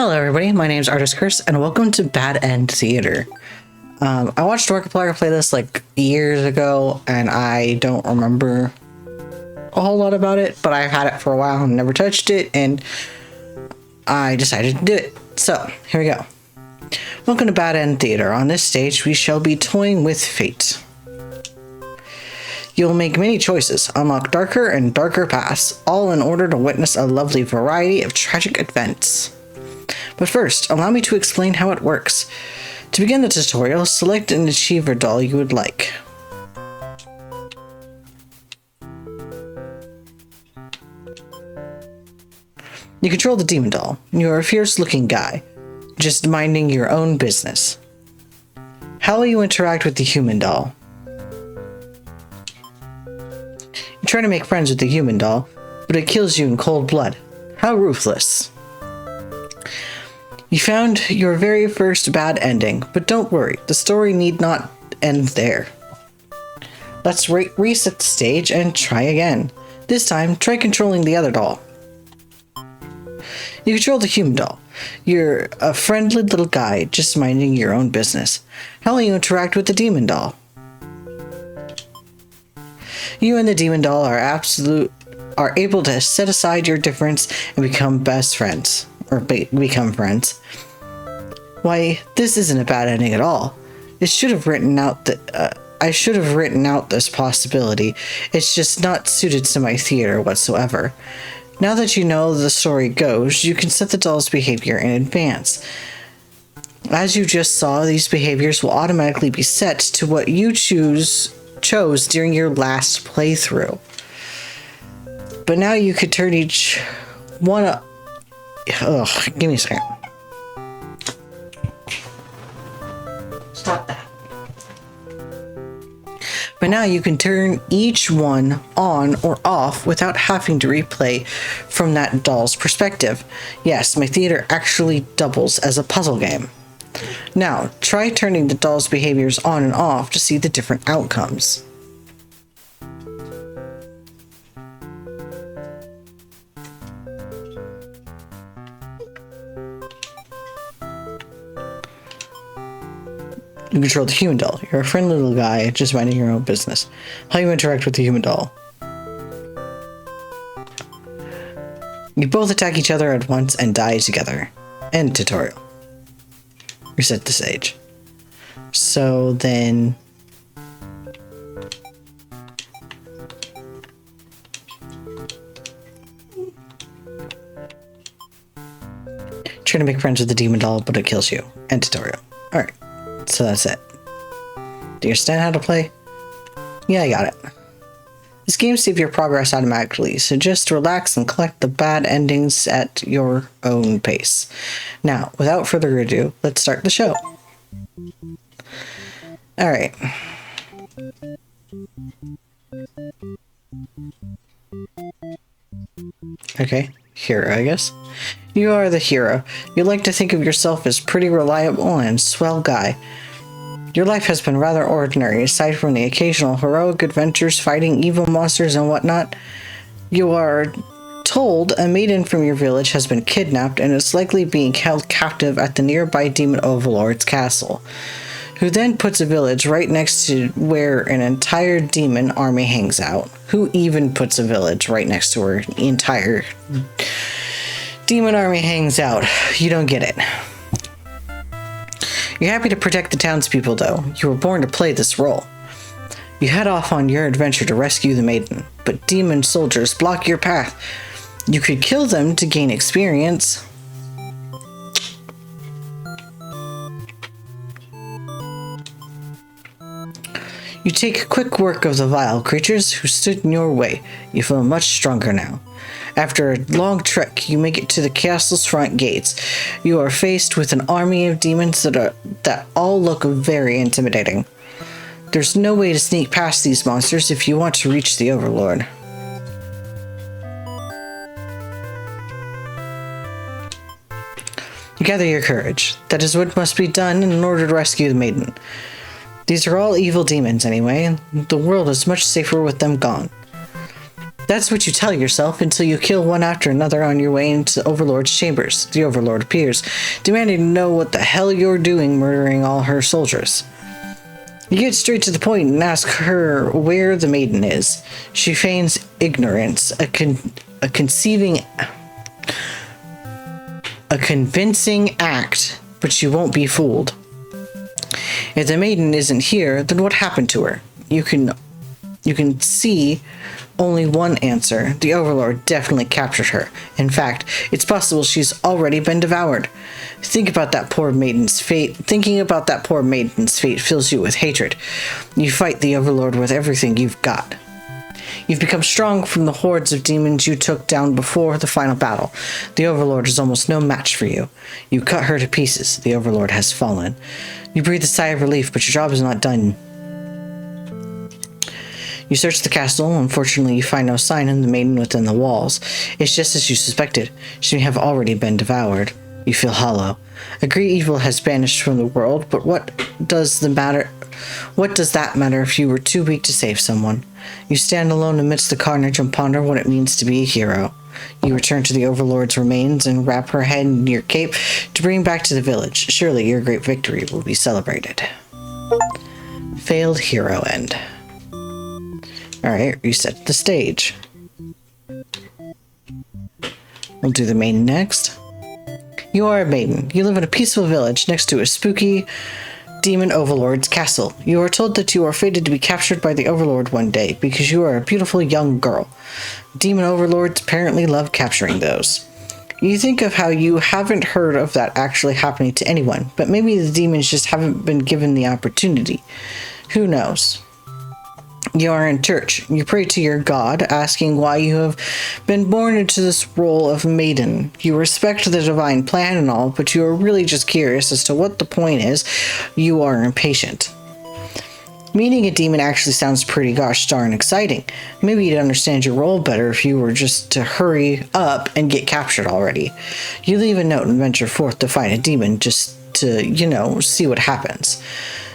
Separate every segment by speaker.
Speaker 1: Hello everybody, my name is Artist Curse, and welcome to Bad End Theater. I watched Markiplier play this like years ago, and I don't remember a whole lot about it, but I've had it for a while and never touched it, and I decided to do it. So, here we go. Welcome to Bad End Theater. On this stage, we shall be toying with fate. You'll make many choices, unlock darker and darker paths, all in order to witness a lovely variety of tragic events. But first, allow me to explain how it works. To begin the tutorial, select an achiever doll you would like. You control the demon doll. You are a fierce-looking guy, just minding your own business. How will you interact with the human doll? You try to make friends with the human doll, but it kills you in cold blood. How ruthless. You found your very first bad ending, but don't worry, the story need not end there. Let's reset the stage and try again. This time, try controlling the other doll. You control the human doll. You're a friendly little guy, just minding your own business. How will you interact with the demon doll? You and the demon doll are able to set aside your difference and become best friends. Or become friends. Why, this isn't a bad ending at all. I should have written out this possibility. It's just not suited to my theater whatsoever. Now that you know the story goes, you can set the doll's behavior in advance. As you just saw, these behaviors will automatically be set to what you chose during your last playthrough. But now you could turn each one up. Ugh, give me a second. Stop that. But now you can turn each one on or off without having to replay from that doll's perspective. Yes, my theater actually doubles as a puzzle game. Now, try turning the doll's behaviors on and off to see the different outcomes. You control the human doll. You're a friendly little guy, just minding your own business. How you interact with the human doll. You both attack each other at once and die together. End tutorial. Reset the stage. So then... try to make friends with the demon doll, but it kills you. End tutorial. Alright. So that's it. Do you understand how to play? Yeah, I got it. This game saves your progress automatically, so just relax and collect the bad endings at your own pace. Now, without further ado, let's start the show. Alright. Okay, hero, I guess. You are the hero. You like to think of yourself as pretty reliable and swell guy. Your life has been rather ordinary, aside from the occasional heroic adventures fighting evil monsters and whatnot. You are told a maiden from your village has been kidnapped and is likely being held captive at the nearby demon overlord's castle, who then puts a village right next to where an entire demon army hangs out. Who even puts a village right next to where the entire demon army hangs out? You don't get it. You're happy to protect the townspeople, though. You were born to play this role. You head off on your adventure to rescue the maiden, but demon soldiers block your path. You could kill them to gain experience. You take quick work of the vile creatures who stood in your way. You feel much stronger now. After a long trek, you make it to the castle's front gates. You are faced with an army of demons that all look very intimidating. There's no way to sneak past these monsters if you want to reach the Overlord. You gather your courage. That is what must be done in order to rescue the maiden. These are all evil demons anyway, and the world is much safer with them gone. That's what you tell yourself until you kill one after another on your way into the Overlord's chambers. The Overlord appears, demanding to know what the hell you're doing murdering all her soldiers. You get straight to the point and ask her where the maiden is. She feigns ignorance, a convincing act, but she won't be fooled. If the maiden isn't here, then what happened to her? You can see only one answer. The Overlord definitely captured her. In fact, it's possible she's already been devoured. Thinking about that poor maiden's fate fills you with hatred. You fight the Overlord with everything you've got. You've become strong from the hordes of demons you took down before the final battle. The Overlord is almost no match for you. You cut her to pieces. The Overlord has fallen. You breathe a sigh of relief, but your job is not done. You search the castle. Unfortunately, you find no sign of the maiden within the walls. It's just as you suspected. She may have already been devoured. You feel hollow. A great evil has vanished from the world, but what does that matter if you were too weak to save someone? You stand alone amidst the carnage and ponder what it means to be a hero. You return to the Overlord's remains and wrap her head in your cape to bring back to the village. Surely your great victory will be celebrated. Failed hero end. Alright, reset the stage. We'll do the maiden next. You are a maiden. You live in a peaceful village next to a spooky demon overlord's castle. You are told that you are fated to be captured by the Overlord one day because you are a beautiful young girl. Demon overlords apparently love capturing those. You think of how you haven't heard of that actually happening to anyone, but maybe the demons just haven't been given the opportunity. Who knows? You are in church. You pray to your God, asking why you have been born into this role of maiden. You respect the divine plan and all, but you are really just curious as to what the point is. You are impatient. Meeting a demon actually sounds pretty gosh darn exciting. Maybe you'd understand your role better if you were just to hurry up and get captured already. You leave a note and venture forth to find a demon just to, see what happens.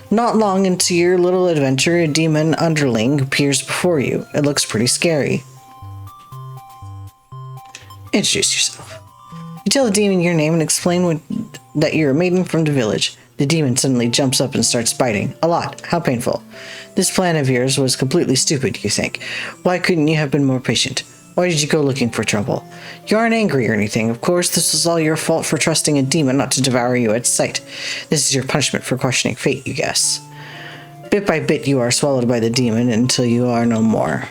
Speaker 1: Not long into your little adventure, a demon underling appears before you. It looks pretty scary. Introduce yourself. You tell the demon your name and explain that you're a maiden from the village. The demon suddenly jumps up and starts biting. A lot. How painful. This plan of yours was completely stupid, you think. Why couldn't you have been more patient? Why did you go looking for trouble? You aren't angry or anything. Of course, this was all your fault for trusting a demon not to devour you at sight. This is your punishment for questioning fate, you guess. Bit by bit, you are swallowed by the demon until you are no more.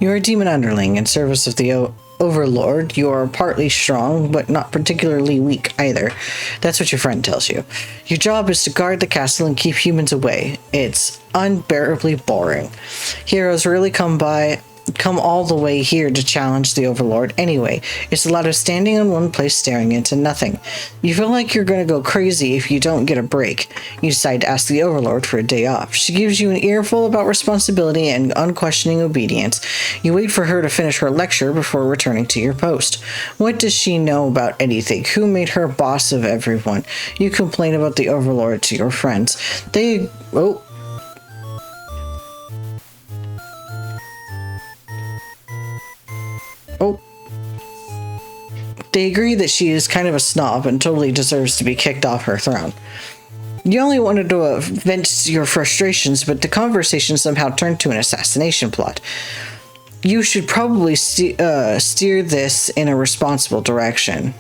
Speaker 1: You are a demon underling in service of the Overlord. You are partly strong, but not particularly weak either. That's what your friend tells you. Your job is to guard the castle and keep humans away. It's unbearably boring. Heroes rarely come all the way here to challenge the Overlord anyway. It's a lot of standing in one place staring into nothing. You feel like you're gonna go crazy if you don't get a break. You decide to ask the Overlord for a day off. She gives you an earful about responsibility and unquestioning obedience. You wait for her to finish her lecture before returning to your post. What does she know about anything? Who made her boss of everyone? You complain about the Overlord to your friends. They agree that she is kind of a snob and totally deserves to be kicked off her throne. You only wanted to vent your frustrations, but the conversation somehow turned to an assassination plot. You should probably steer this in a responsible direction.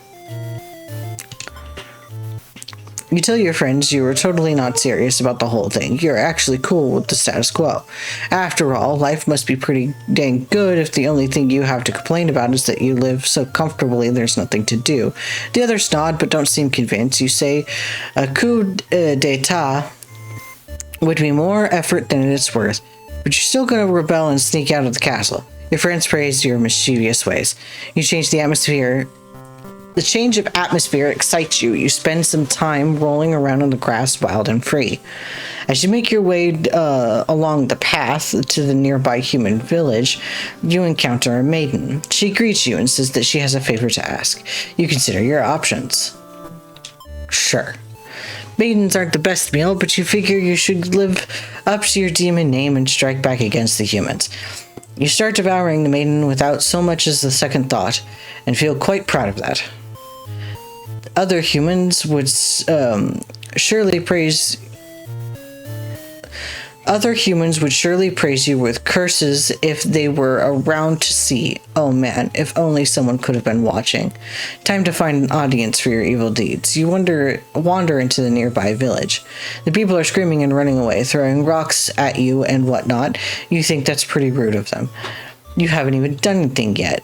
Speaker 1: You tell your friends you are totally not serious about the whole thing. You're actually cool with the status quo. After all, life must be pretty dang good if the only thing you have to complain about is that you live so comfortably there's nothing to do. The others nod but don't seem convinced. You say a coup d'etat would be more effort than it's worth, but you're still going to rebel and sneak out of the castle. Your friends praise your mischievous ways. You change the atmosphere. The change of atmosphere excites you. You spend some time rolling around on the grass wild and free. As you make your way along the path to the nearby human village, you encounter a maiden. She greets you and says that she has a favor to ask. You consider your options. Sure. Maidens aren't the best meal, but you figure you should live up to your demon name and strike back against the humans. You start devouring the maiden without so much as a second thought, and feel quite proud of that. Other humans would surely praise you with curses if they were around to see. Oh man, if only someone could have been watching. Time to find an audience for your evil deeds. You wander into the nearby village. The people are screaming and running away, throwing rocks at you and whatnot. You think that's pretty rude of them. You haven't even done anything yet.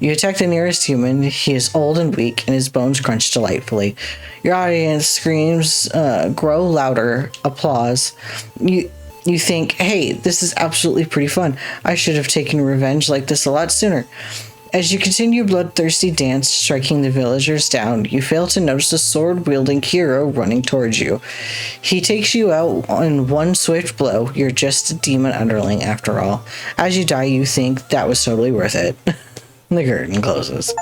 Speaker 1: You attack the nearest human. He is old and weak, and his bones crunch delightfully. Your audience screams, grow louder, applause. You think, hey, this is absolutely pretty fun. I should have taken revenge like this a lot sooner. As you continue bloodthirsty dance, striking the villagers down, you fail to notice a sword-wielding hero running towards you. He takes you out in one swift blow. You're just a demon underling after all. As you die, you think that was totally worth it. The curtain closes.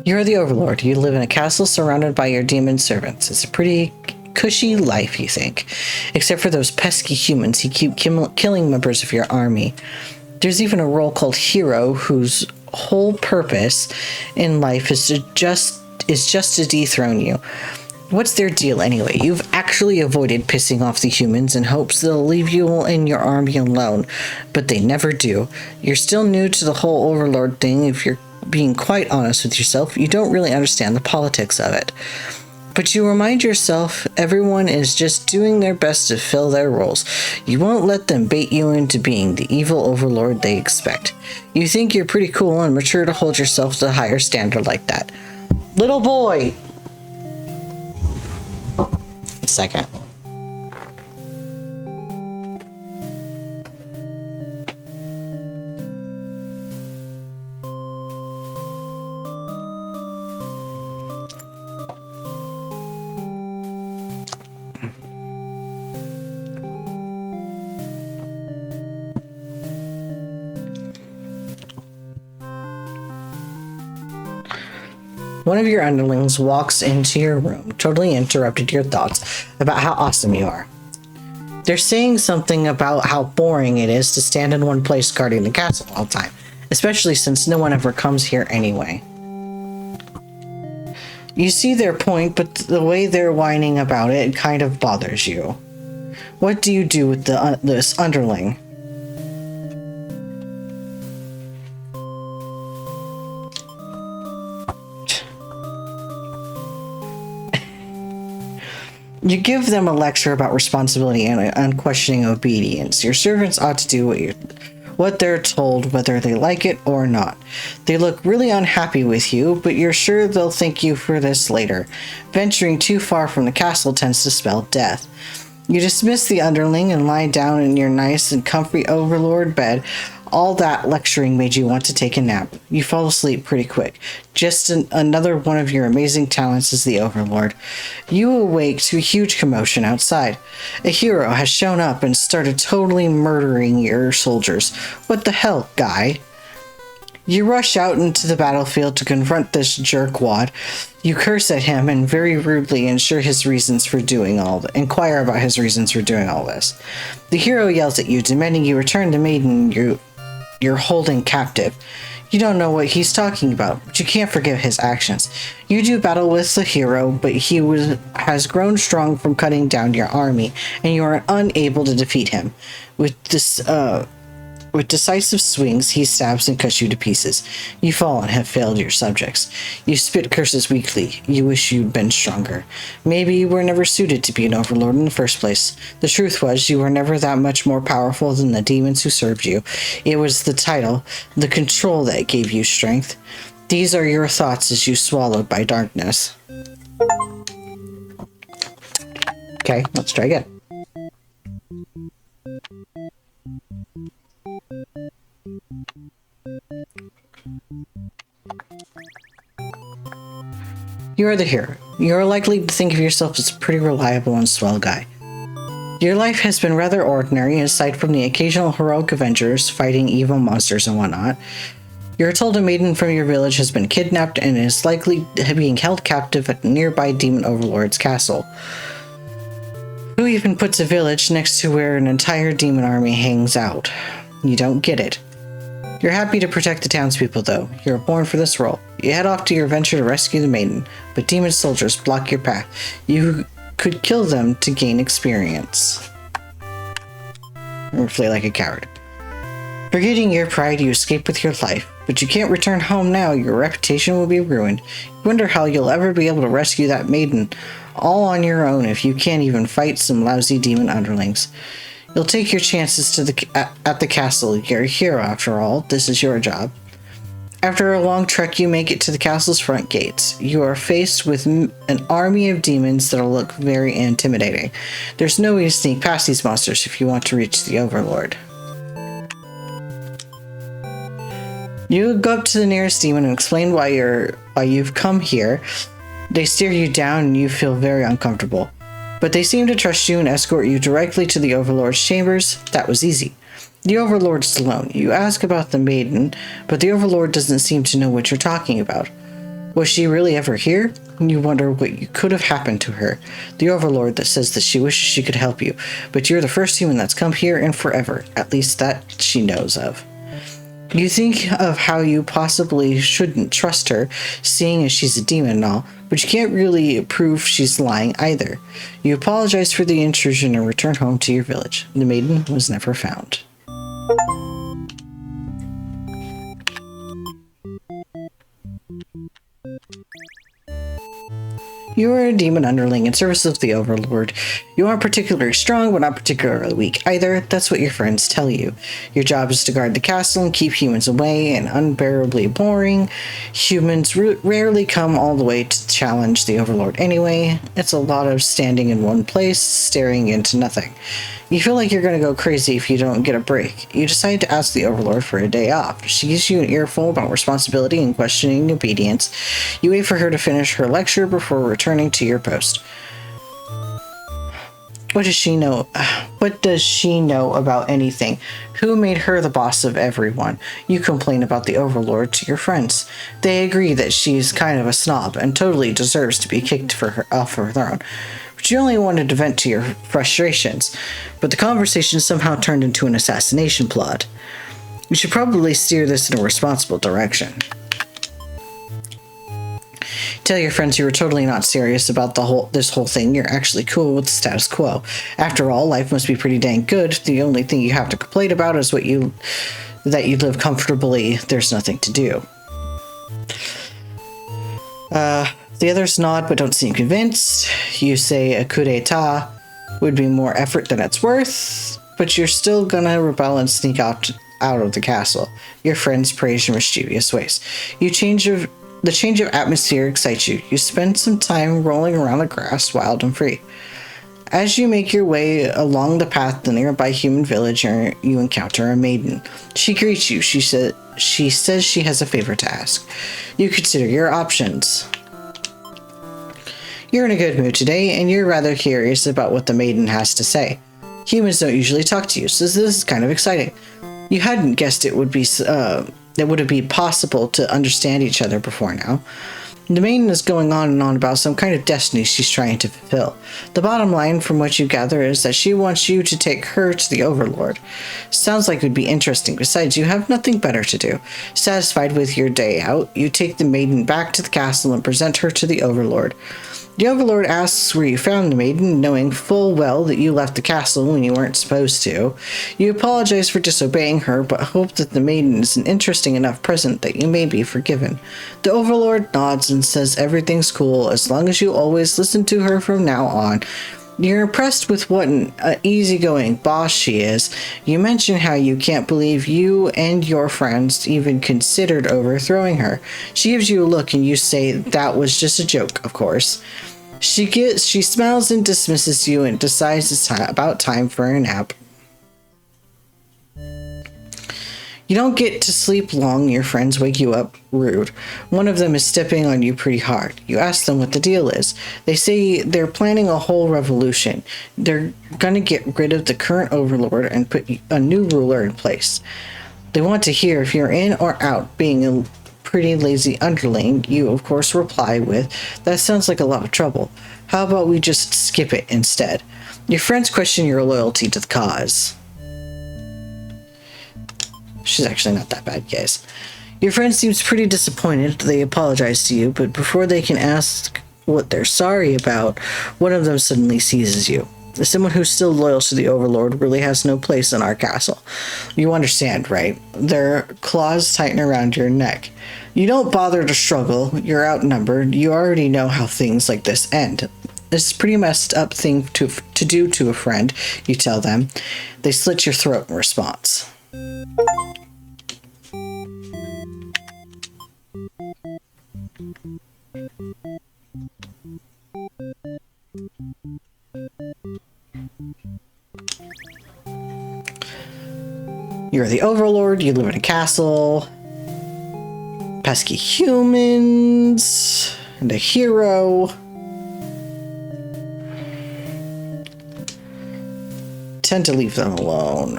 Speaker 1: You're the Overlord. You live in a castle surrounded by your demon servants. It's a pretty cushy life, you think. Except for those pesky humans who keep killing members of your army. There's even a role called Hero, whose whole purpose in life is just to dethrone you. What's their deal anyway? You've actually avoided pissing off the humans in hopes they'll leave you and your army alone, but they never do. You're still new to the whole Overlord thing. If you're being quite honest with yourself, you don't really understand the politics of it. But you remind yourself everyone is just doing their best to fill their roles. You won't let them bait you into being the evil Overlord they expect. You think you're pretty cool and mature to hold yourself to a higher standard like that. Little boy! Second. One of your underlings walks into your room, totally interrupted your thoughts about how awesome you are. They're saying something about how boring it is to stand in one place guarding the castle all the time, especially since no one ever comes here anyway. You see their point, but the way they're whining about it kind of bothers you. What do you do with this underling? You give them a lecture about responsibility and unquestioning obedience. Your servants ought to do what they're told, whether they like it or not. They look really unhappy with you, but you're sure they'll thank you for this later. Venturing too far from the castle tends to spell death. You dismiss the underling and lie down in your nice and comfy Overlord bed. All that lecturing made you want to take a nap. You fall asleep pretty quick. Just another one of your amazing talents as the Overlord. You awake to a huge commotion outside. A hero has shown up and started totally murdering your soldiers. What the hell, guy? You rush out into the battlefield to confront this jerkwad. You curse at him and very rudely inquire about his reasons for doing all this. The hero yells at you, demanding you return the maiden you're holding captive. You don't know what he's talking about, but you can't forgive his actions. You do battle with the hero, but he has grown strong from cutting down your army, and you are unable to defeat him. With decisive swings, he stabs and cuts you to pieces. You fall and have failed your subjects. You spit curses weakly. You wish you'd been stronger. Maybe you were never suited to be an overlord in the first place. The truth was, you were never that much more powerful than the demons who served you. It was the title, the control that gave you strength. These are your thoughts as you swallowed by darkness. Okay, let's try again. You are the hero. you're likely to think of yourself as a pretty reliable and swell guy. Your life has been rather ordinary, aside from the occasional heroic adventures fighting evil monsters and whatnot. You're told a maiden from your village has been kidnapped and is likely being held captive at the nearby demon overlord's castle. Who even puts a village next to where an entire demon army hangs out? You don't get it. You're happy to protect the townspeople, though. You're born for this role. You head off to your venture to rescue the maiden, but demon soldiers block your path. You could kill them to gain experience. Or play like a coward. Forgetting your pride, you escape with your life, but you can't return home now. Your reputation will be ruined. You wonder how you'll ever be able to rescue that maiden all on your own if you can't even fight some lousy demon underlings. You'll take your chances at the castle. You're a hero, after all. This is your job. After a long trek, you make it to the castle's front gates. You are faced with an army of demons that'll look very intimidating. There's no way to sneak past these monsters if you want to reach the Overlord. You go up to the nearest demon and explain why you've come here. They stare you down and you feel very uncomfortable. But they seem to trust you and escort you directly to the Overlord's chambers. That was easy. The Overlord is alone. You ask about the maiden, but the Overlord doesn't seem to know what you're talking about. Was she really ever here? You wonder what could have happened to her. The Overlord that says that she wishes she could help you, but you're the first human that's come here in forever. At least that she knows of. You think of how you possibly shouldn't trust her, seeing as she's a demon and all, but you can't really prove she's lying either. You apologize for the intrusion and return home to your village. The maiden was never found. You are a demon underling in service of the Overlord. You aren't particularly strong, but not particularly weak either. That's what your friends tell you. Your job is to guard the castle and keep humans away, and unbearably boring. Humans rarely come all the way to challenge the Overlord anyway. It's a lot of standing in one place, staring into nothing. You feel like you're going to go crazy if you don't get a break. You decide to ask the Overlord for a day off. She gives you an earful about responsibility and questioning obedience. You wait for her to finish her lecture before returning to your post. What does she know? What does she know about anything? Who made her the boss of everyone? You complain about the Overlord to your friends. They agree that she's kind of a snob and totally deserves to be kicked off her throne. But you only wanted to vent to your frustrations. But the conversation somehow turned into an assassination plot. You should probably steer this in a responsible direction. Tell your friends you were totally not serious about this whole thing. You're actually cool with the status quo. After all, life must be pretty dang good. The only thing you have to complain about is that you live comfortably. There's nothing to do. The others nod but don't seem convinced. You say a coup d'etat would be more effort than it's worth, but you're still gonna rebel and sneak out of the castle. Your friends praise your mischievous ways. The change of atmosphere excites you. You spend some time rolling around the grass, wild and free. As you make your way along the path to the nearby human village, you encounter a maiden. She greets you. She says she has a favor to ask. You consider your options. You're in a good mood today, and you're rather curious about what the maiden has to say. Humans don't usually talk to you, so this is kind of exciting. You hadn't guessed it would be possible to understand each other before now. The maiden is going on and on about some kind of destiny she's trying to fulfill. The bottom line from what you gather is that she wants you to take her to the Overlord. Sounds like it would be interesting. Besides, you have nothing better to do. Satisfied with your day out, you take the maiden back to the castle and present her to the Overlord. The Overlord asks where you found the maiden, knowing full well that you left the castle when you weren't supposed to. You apologize for disobeying her, but hope that the maiden is an interesting enough present that you may be forgiven. The Overlord nods and says everything's cool as long as you always listen to her from now on. You're impressed with what an easygoing boss she is. You mention how you can't believe you and your friends even considered overthrowing her. She gives you a look and you say that was just a joke, of course. She smiles and dismisses you and decides it's about time for a nap. You don't get to sleep long, your friends wake you up rude. One of them is stepping on you pretty hard. You ask them what the deal is. They say they're planning a whole revolution. They're gonna get rid of the current overlord and put a new ruler in place. They want to hear if you're in or out. Being a pretty lazy underling, you of course reply with, "That sounds like a lot of trouble. How about we just skip it instead?" Your friends question your loyalty to the cause. She's actually not that bad, guys. Your friend seems pretty disappointed. They apologize to you, but before they can ask what they're sorry about, one of them suddenly seizes you. Someone who's still loyal to the Overlord really has no place in our castle. You understand, right? Their claws tighten around your neck. You don't bother to struggle. You're outnumbered. You already know how things like this end. This is a pretty messed up thing to do to a friend, you tell them. They slit your throat in response. You're the Overlord, you live in a castle. Pesky humans, and a hero. Tend to leave them alone.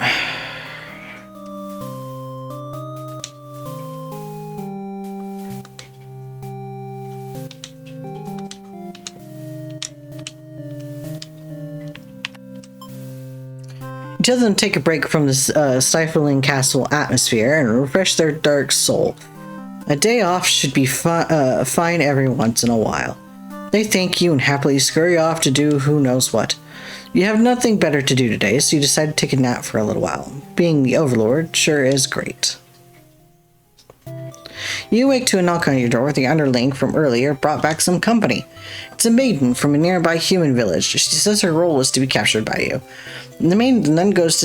Speaker 1: Tell them to take a break from this stifling castle atmosphere and refresh their dark soul. A day off should be fine every once in a while. They thank you and happily scurry off to do who knows what. You have nothing better to do today, so you decide to take a nap for a little while. Being the Overlord sure is great. You wake to a knock on your door. The underling from earlier brought back some company. It's a maiden from a nearby human village. She says her role is to be captured by you. The maiden then goes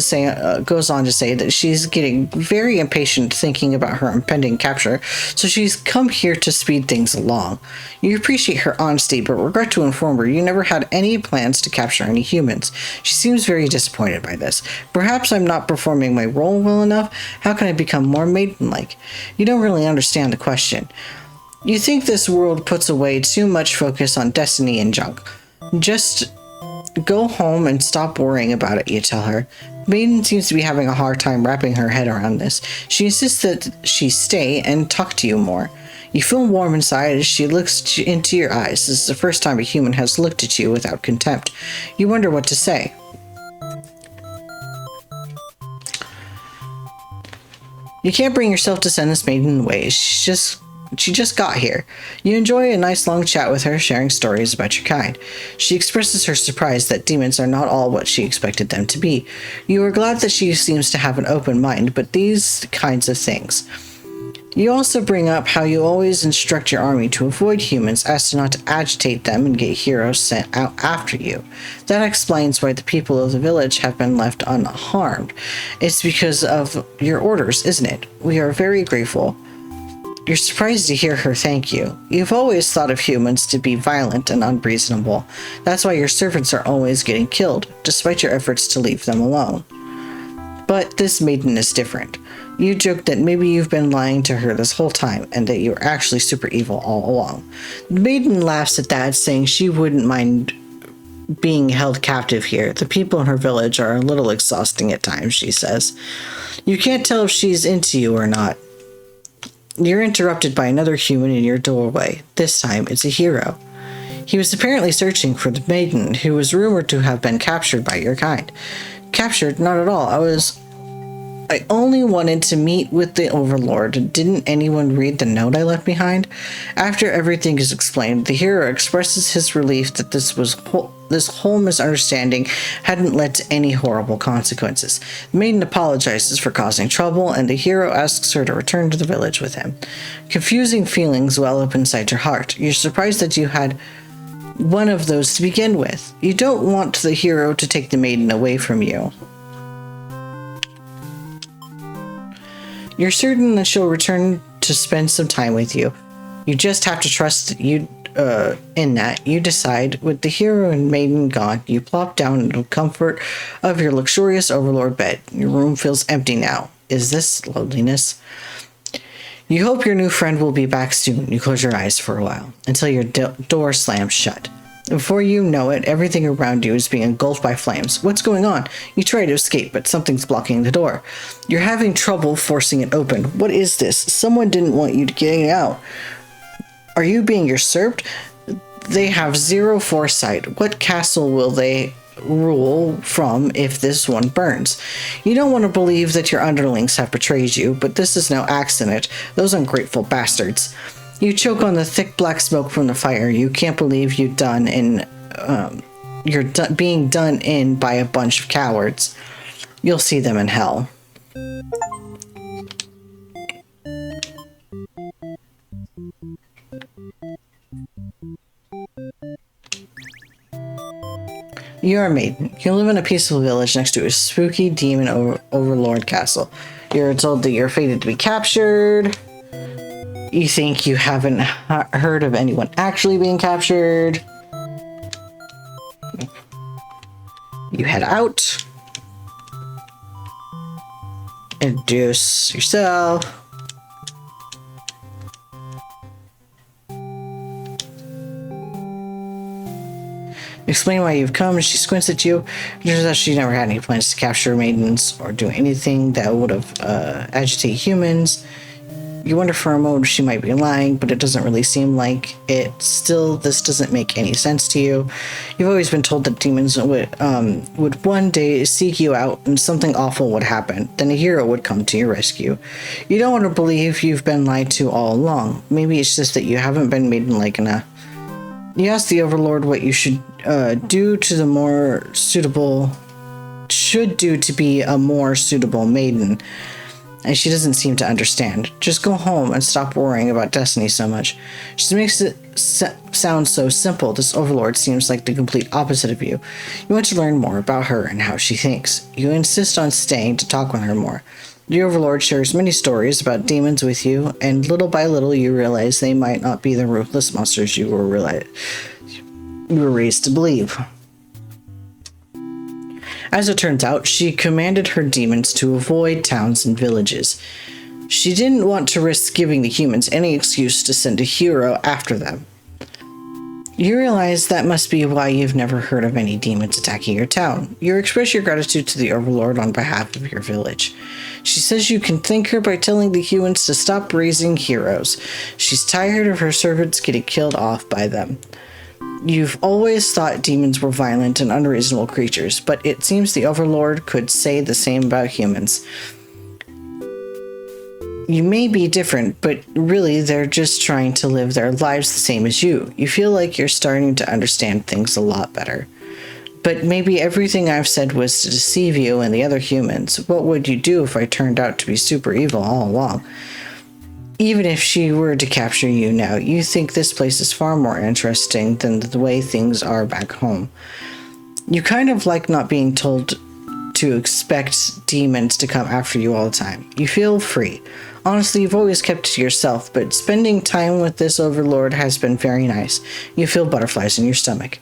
Speaker 1: on to say that she's getting very impatient thinking about her impending capture, so she's come here to speed things along. You appreciate her honesty, but regret to inform her you never had any plans to capture any humans. She seems very disappointed by this. Perhaps I'm not performing my role well enough? How can I become more maiden-like? You don't really understand the question. You think this world puts away too much focus on destiny and junk. Just go home and stop worrying about it, you tell her. Maiden seems to be having a hard time wrapping her head around this. She insists that she stay and talk to you more. You feel warm inside as she looks into your eyes. This is the first time a human has looked at you without contempt. You wonder what to say. You can't bring yourself to send this maiden away. She just got here. You enjoy a nice long chat with her, sharing stories about your kind. She expresses her surprise that demons are not all what she expected them to be. You are glad that she seems to have an open mind, but these kinds of things. You also bring up how you always instruct your army to avoid humans as to not to agitate them and get heroes sent out after you. That explains why the people of the village have been left unharmed. It's because of your orders, isn't it? We are very grateful. You're surprised to hear her thank you. You've always thought of humans to be violent and unreasonable. That's why your servants are always getting killed, despite your efforts to leave them alone. But this maiden is different. You joke that maybe you've been lying to her this whole time, and that you're actually super evil all along. The maiden laughs at that, saying she wouldn't mind being held captive here. The people in her village are a little exhausting at times, she says. You can't tell if she's into you or not. You're interrupted by another human in your doorway. This time, it's a hero. He was apparently searching for the maiden, who was rumored to have been captured by your kind. Captured? Not at all. I only wanted to meet with the Overlord. Didn't anyone read the note I left behind? After everything is explained, the hero expresses his relief that this whole misunderstanding hadn't led to any horrible consequences. The maiden apologizes for causing trouble, and the hero asks her to return to the village with him. Confusing feelings well up inside your heart. You're surprised that you had one of those to begin with. You don't want the hero to take the maiden away from you. You're certain that she'll return to spend some time with you. You just have to trust in that. You decide. With the hero and maiden gone, you plop down in the comfort of your luxurious Overlord bed. Your room feels empty now. is this loneliness? You hope your new friend will be back soon. You close your eyes for a while until your door slams shut. Before you know it, everything around you is being engulfed by flames. What's going on? You try to escape, but something's blocking the door. You're having trouble forcing it open. What is this? Someone didn't want you to get out. Are you being usurped? They have zero foresight. What castle will they rule from if this one burns? You don't want to believe that your underlings have betrayed you, but this is no accident. Those ungrateful bastards. You choke on the thick black smoke from the fire. You can't believe you're being done in by a bunch of cowards. You'll see them in hell. You're a maiden. You live in a peaceful village next to a spooky demon overlord castle. You're told that you're fated to be captured. You think you haven't heard of anyone actually being captured. You head out. Introduce yourself. Explain why you've come. She squints at you. Turns out she never had any plans to capture maidens or do anything that would have agitate humans. You wonder for a moment if she might be lying, but it doesn't really seem like it. Still, this doesn't make any sense to you. You've always been told that demons would one day seek you out and something awful would happen. Then a hero would come to your rescue. You don't want to believe you've been lied to all along. Maybe it's just that you haven't been maiden-like enough. You ask the Overlord what you should do to be a more suitable maiden, and she doesn't seem to understand. Just go home and stop worrying about destiny so much. She makes it sound so simple. This Overlord seems like the complete opposite of you. You want to learn more about her and how she thinks. You insist on staying to talk with her more. The Overlord shares many stories about demons with you, and little by little you realize they might not be the ruthless monsters you were raised to believe. As it turns out, she commanded her demons to avoid towns and villages. She didn't want to risk giving the humans any excuse to send a hero after them. You realize that must be why you've never heard of any demons attacking your town. You express your gratitude to the Overlord on behalf of your village. She says you can thank her by telling the humans to stop raising heroes. She's tired of her servants getting killed off by them. You've always thought demons were violent and unreasonable creatures, but it seems the Overlord could say the same about humans. You may be different, but really they're just trying to live their lives the same as you. You feel like you're starting to understand things a lot better. But maybe everything I've said was to deceive you and the other humans. What would you do if I turned out to be super evil all along? Even if she were to capture you now, you think this place is far more interesting than the way things are back home. You kind of like not being told to expect demons to come after you all the time. You feel free. Honestly, you've always kept it to yourself, but spending time with this Overlord has been very nice. You feel butterflies in your stomach.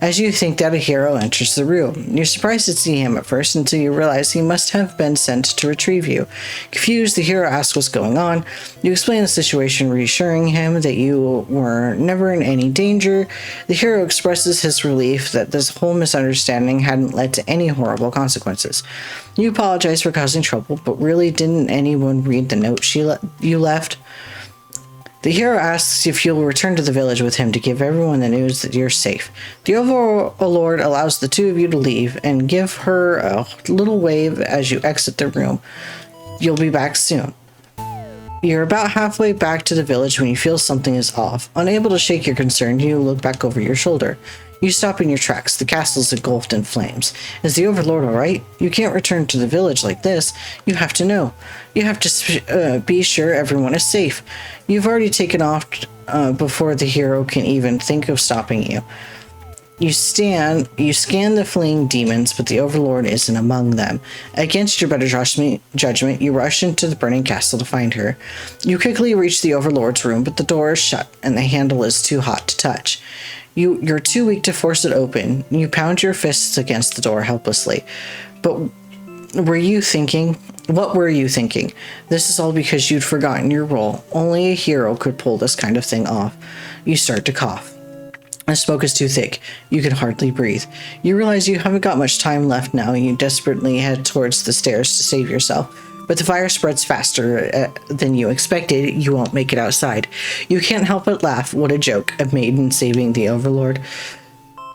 Speaker 1: As you think that, a hero enters the room. You're surprised to see him at first until you realize he must have been sent to retrieve you. Confused, the hero asks what's going on. You explain the situation, reassuring him that you were never in any danger. The hero expresses his relief that this whole misunderstanding hadn't led to any horrible consequences. You apologize for causing trouble, but really, didn't anyone read the note you left? The hero asks if you'll return to the village with him to give everyone the news that you're safe. The Overlord allows the two of you to leave and give her a little wave as you exit the room. You'll be back soon. You're about halfway back to the village when you feel something is off. Unable to shake your concern, you look back over your shoulder. You stop in your tracks. The castle's engulfed in flames. Is the Overlord alright? You can't return to the village like this. You have to know. You have to be sure everyone is safe. You've already taken off before the hero can even think of stopping you. You scan the fleeing demons, but the Overlord isn't among them. Against your better judgment, you rush into the burning castle to find her. You quickly reach the Overlord's room, but the door is shut and the handle is too hot to touch. You're too weak to force it open. You pound your fists against the door helplessly. But were you thinking? What were you thinking? This is all because you'd forgotten your role. Only a hero could pull this kind of thing off. You start to cough. The smoke is too thick. You can hardly breathe. You realize you haven't got much time left now, and you desperately head towards the stairs to save yourself. But the fire spreads faster than you expected. You won't make it outside. You can't help but laugh. What a joke. A maiden saving the Overlord.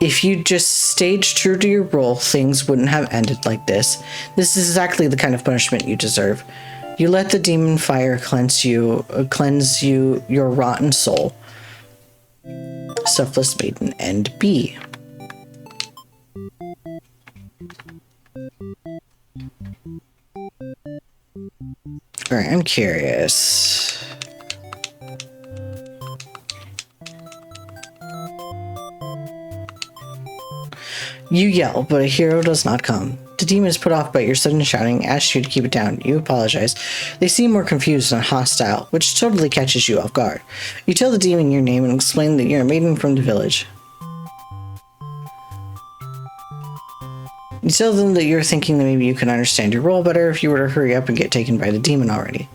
Speaker 1: If you just stayed true to your role, things wouldn't have ended like this. This is exactly the kind of punishment you deserve. You let the demon fire cleanse you, your rotten soul. Selfless Maiden and B. Alright, I'm curious. You yell, but a hero does not come. The demon is put off by your sudden shouting, asks you to keep it down. You apologize. They seem more confused and hostile, which totally catches you off guard. You tell the demon your name and explain that you're a maiden from the village. You tell them that you're thinking that maybe you can understand your role better if you were to hurry up and get taken by the demon already.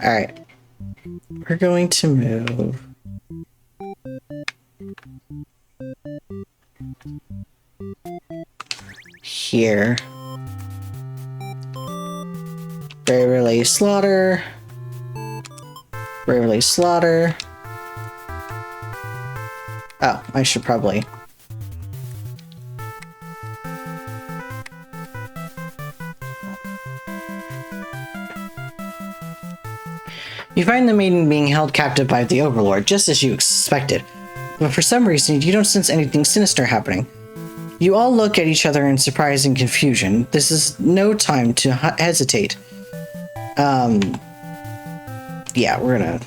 Speaker 1: Alright. We're going to move here. Bravely Slaughter. Bravely Slaughter. Oh, I should probably... You find the maiden being held captive by the Overlord, just as you expected. But for some reason, you don't sense anything sinister happening. You all look at each other in surprise and confusion. This is no time to hesitate. Yeah, we're gonna...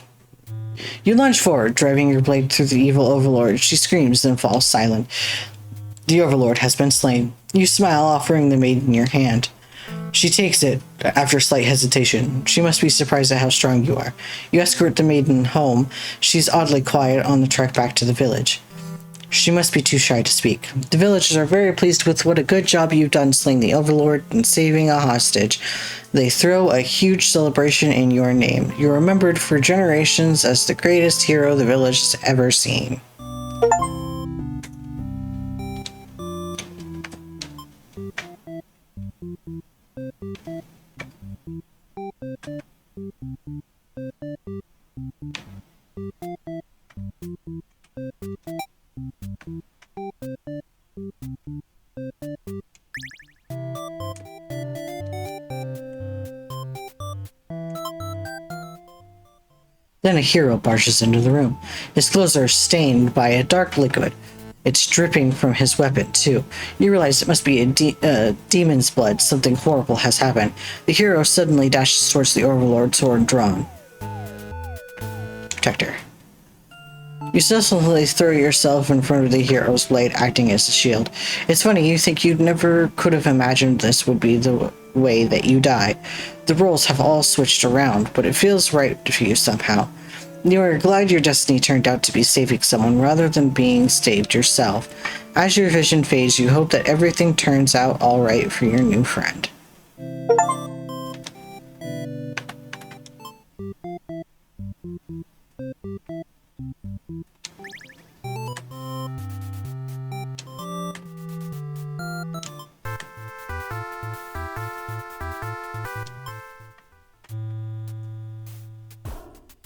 Speaker 1: You lunge forward, driving your blade through the evil Overlord. She screams, then falls silent. The Overlord has been slain. You smile, offering the maiden your hand. She takes it, after slight hesitation. She must be surprised at how strong you are. You escort the maiden home. She's oddly quiet on the trek back to the village. She must be too shy to speak. The villagers are very pleased with what a good job you've done slaying the Overlord and saving a hostage. They throw a huge celebration in your name. You're remembered for generations as the greatest hero the village has ever seen. Then a hero barges into the room. His clothes are stained by a dark liquid. It's dripping from his weapon, too. You realize it must be a demon's blood. Something horrible has happened. The hero suddenly dashes towards the Overlord, sword drawn. Protector. You stealthily throw yourself in front of the hero's blade, acting as a shield. It's funny, you think you never could have imagined this would be the way that you die. The roles have all switched around, but it feels right for you somehow. You are glad your destiny turned out to be saving someone rather than being saved yourself. As your vision fades, you hope that everything turns out all right for your new friend.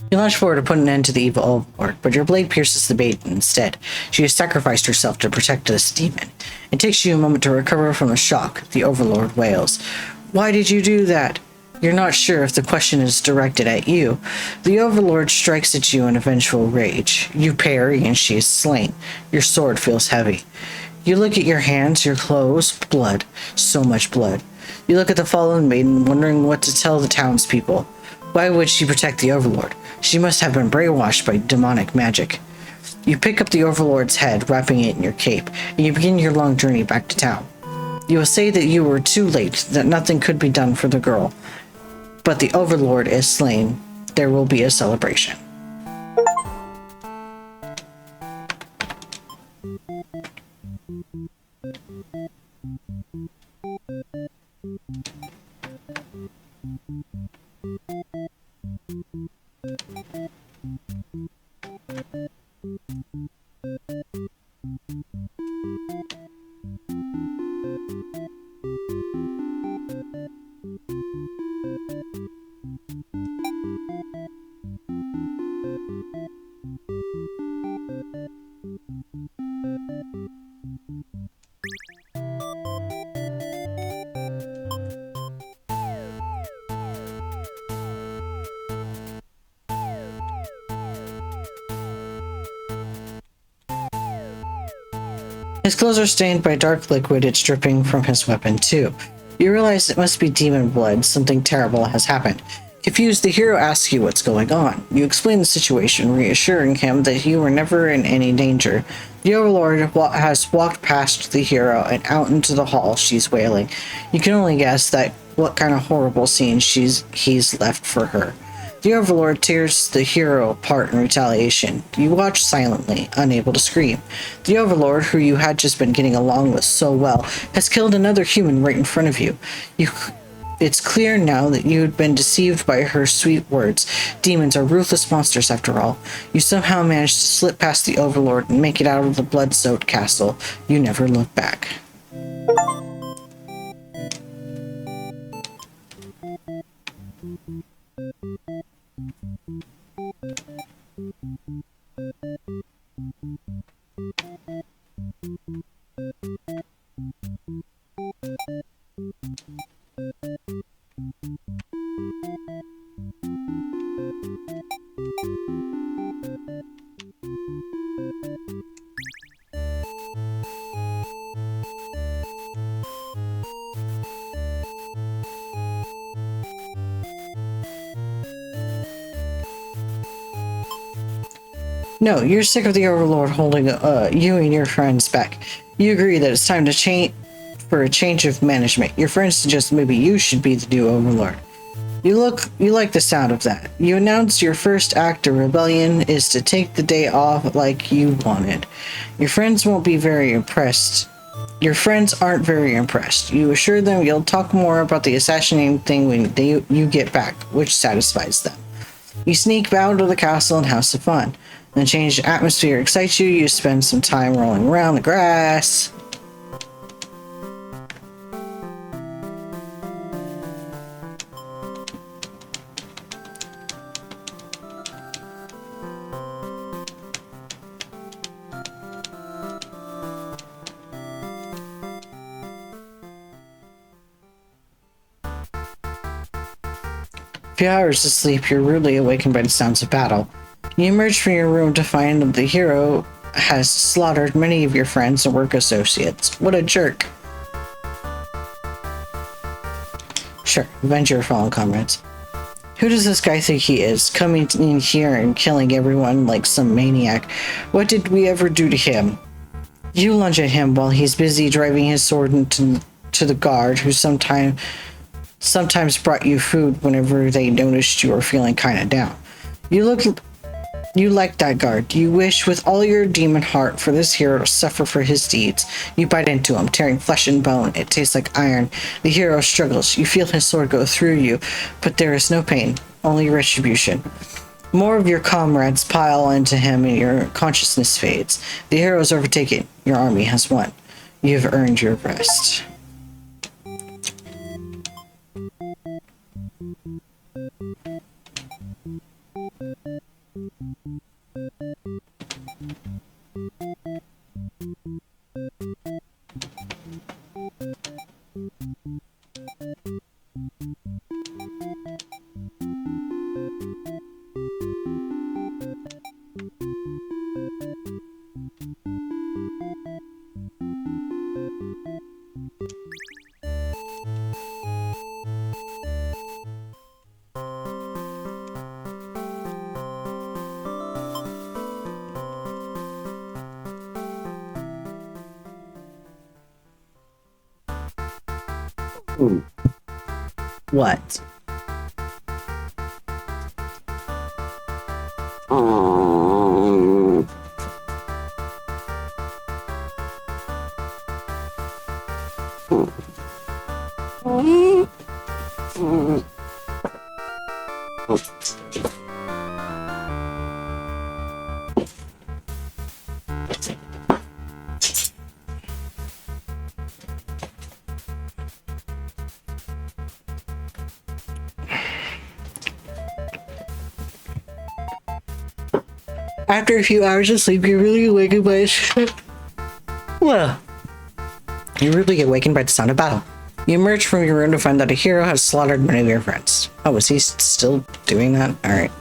Speaker 1: You launch forward to put an end to the evil Overlord, but your blade pierces the maiden instead. She has sacrificed herself to protect this demon. It takes you a moment to recover from the shock. The Overlord wails. Why did you do that? You're not sure if the question is directed at you. The Overlord strikes at you in a vengeful rage. You parry and she is slain. Your sword feels heavy. You look at your hands, your clothes, blood. So much blood. You look at the fallen maiden, wondering what to tell the townspeople. Why would she protect the Overlord? She must have been brainwashed by demonic magic. You pick up the Overlord's head, wrapping it in your cape, and you begin your long journey back to town. You will say that you were too late, that nothing could be done for the girl. But the Overlord is slain. There will be a celebration. His clothes are stained by dark liquid. It's dripping from his weapon, too. You realize it must be demon blood. Something terrible has happened. Confused, the hero asks you what's going on. You explain the situation, reassuring him that you were never in any danger. The Overlord has walked past the hero and out into the hall. She's wailing. You can only guess that what kind of horrible scene he's left for her. The Overlord tears the hero apart in retaliation. You watch silently, unable to scream. The Overlord, who you had just been getting along with so well, has killed another human right in front of you. It's clear now that you had been deceived by her sweet words. Demons are ruthless monsters after all. You somehow managed to slip past the Overlord and make it out of the blood-soaked castle. You never look back. No, you're sick of the Overlord holding you and your friends back. You agree that it's time to for a change of management. Your friends suggest maybe you should be the new Overlord. You like the sound of that. You announce your first act of rebellion is to take the day off like you wanted. Your friends won't be very impressed. Your friends aren't very impressed. You assure them you'll talk more about the assassinating thing when you get back, which satisfies them. You sneak out of the castle and have some fun. The changed atmosphere excites you. You spend some time rolling around the grass. A few hours of sleep, you're rudely awakened by the sounds of battle. You emerge from your room to find the hero has slaughtered many of your friends and work associates. What a jerk. Sure, avenge your fallen comrades. Who does this guy think he is, coming in here and killing everyone like some maniac? What did we ever do to him? You lunge at him while he's busy driving his sword into the guard, who sometimes brought you food whenever they noticed you were feeling kind of down. You like that guard. You wish with all your demon heart for this hero to suffer for his deeds. You bite into him, tearing flesh and bone. It tastes like iron. The hero struggles. You feel his sword go through you, but there is no pain, only retribution. More of your comrades pile into him and your consciousness fades. The hero is overtaken. Your army has won. You have earned your rest. What? After a few hours of sleep, you're really awakened by well, you really get awakened by the sound of battle. You emerge from your room to find that a hero has slaughtered many of your friends. Oh, is he still doing that? Alright.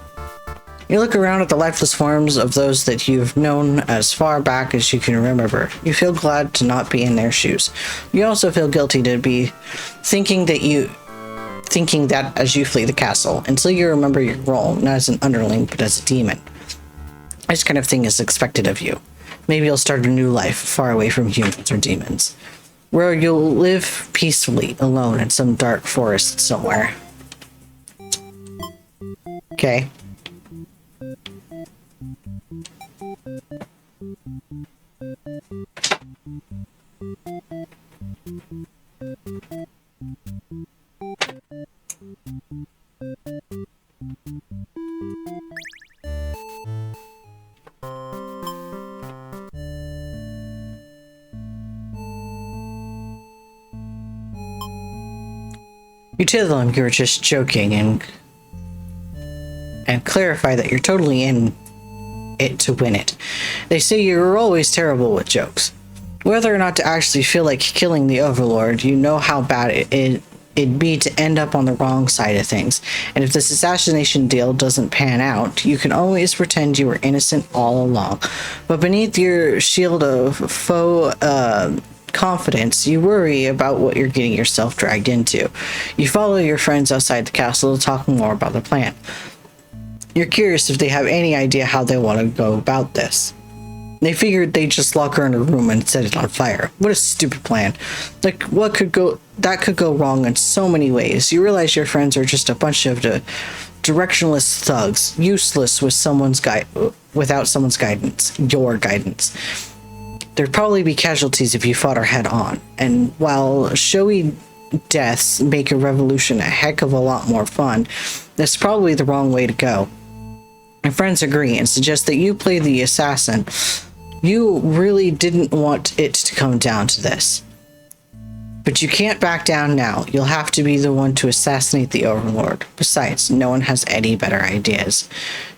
Speaker 1: You look around at the lifeless forms of those that you've known as far back as you can remember. You feel glad to not be in their shoes. You also feel guilty to be thinking that as you flee the castle, until you remember your role, not as an underling, but as a demon. This kind of thing is expected of you. Maybe you'll start a new life, far away from humans or demons, where you'll live peacefully, alone in some dark forest somewhere. Okay. You tell them you're just joking and clarify that you're totally in it to win it. They say you're always terrible with jokes. Whether or not to actually feel like killing the Overlord, you know how bad it'd be to end up on the wrong side of things. And if this assassination deal doesn't pan out, you can always pretend you were innocent all along. But beneath your shield of faux confidence, you worry about what you're getting yourself dragged into. You follow your friends outside the castle, talking more about the plan. You're curious if they have any idea how they want to go about this. They figured they'd just lock her in a room and set it on fire. What a stupid plan. Like, that could go wrong in so many ways. You realize your friends are just a bunch of directionless thugs, useless without someone's guidance, your guidance. There'd probably be casualties if you fought her head on. And while showy deaths make a revolution a heck of a lot more fun, that's probably the wrong way to go. My friends agree and suggest that you play the assassin. You really didn't want it to come down to this. But you can't back down now. You'll have to be the one to assassinate the Overlord. Besides, no one has any better ideas.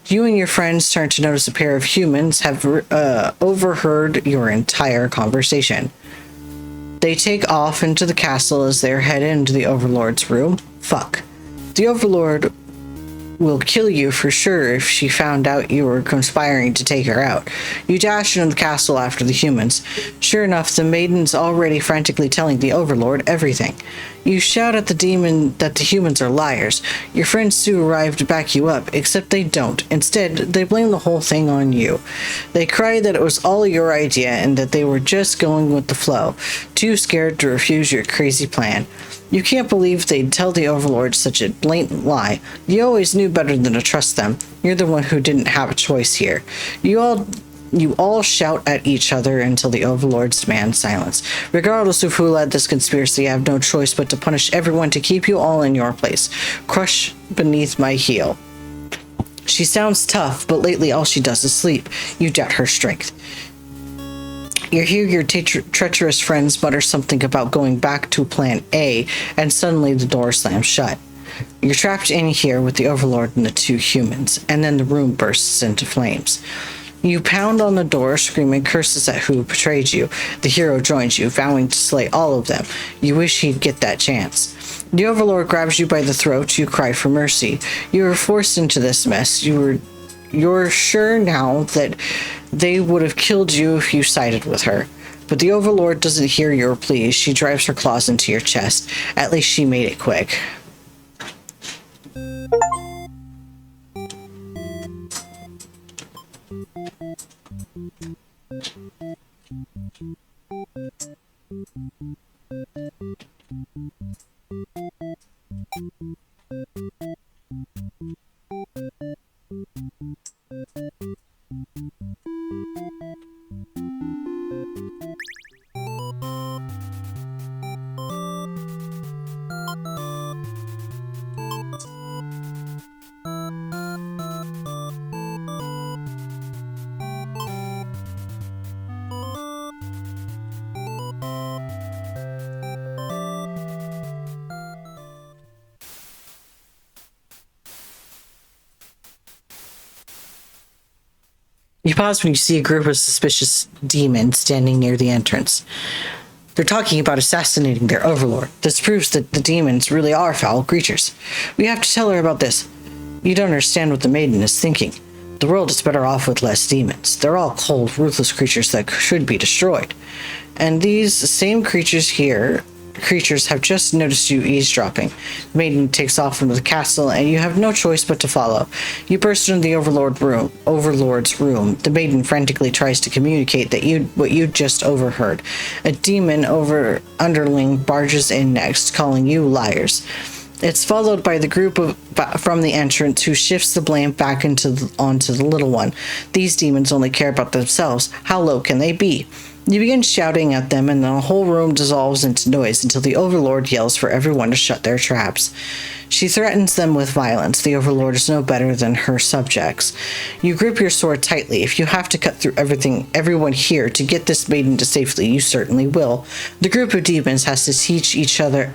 Speaker 1: You and your friends turn to notice a pair of humans have overheard your entire conversation. They take off into the castle as they head into the Overlord's room. Fuck. The Overlord will kill you for sure if she found out you were conspiring to take her out. You dash into the castle after the humans. Sure enough, the maiden's already frantically telling the Overlord everything. You shout at the demon that the humans are liars. Your friends Sue arrive to back you up, except they don't. Instead, they blame the whole thing on you. They cry that it was all your idea and that they were just going with the flow, too scared to refuse your crazy plan. You can't believe they'd tell the Overlord such a blatant lie. You always knew better than to trust them. You're the one who didn't have a choice here. You all shout at each other until the Overlords demand silence. Regardless of who led this conspiracy, I have no choice but to punish everyone to keep you all in your place. Crush beneath my heel. She sounds tough, but lately all she does is sleep. You doubt her strength. You hear your treacherous friends mutter something about going back to Plan A, and suddenly the door slams shut. You're trapped in here with the Overlord and the two humans, and then the room bursts into flames. You pound on the door, screaming curses at who betrayed you. The hero joins you, vowing to slay all of them. You wish he'd get that chance. The Overlord grabs you by the throat. You cry for mercy. You were forced into this mess. You're sure now that they would have killed you if you sided with her. But the Overlord doesn't hear your pleas. She drives her claws into your chest. At least she made it quick. You pause when you see a group of suspicious demons standing near the entrance. They're talking about assassinating their overlord. This proves that the demons really are foul creatures. We have to tell her about this. You don't understand what the maiden is thinking. The world is better off with less demons. They're all cold, ruthless creatures that should be destroyed. And these same creatures have just noticed you eavesdropping. The maiden takes off into the castle, and you have no choice but to follow. You burst into the Overlord's room. The maiden frantically tries to communicate what you just overheard. A demon underling barges in next, calling you liars. It's followed by the group from the entrance, who shifts the blame back onto the little one. These demons only care about themselves. How low can they be? You begin shouting at them, and the whole room dissolves into noise until the Overlord yells for everyone to shut their traps. She threatens them with violence. The Overlord is no better than her subjects. You grip your sword tightly. If you have to cut through everyone here to get this maiden to safety, you certainly will. The group of demons has to teach each other.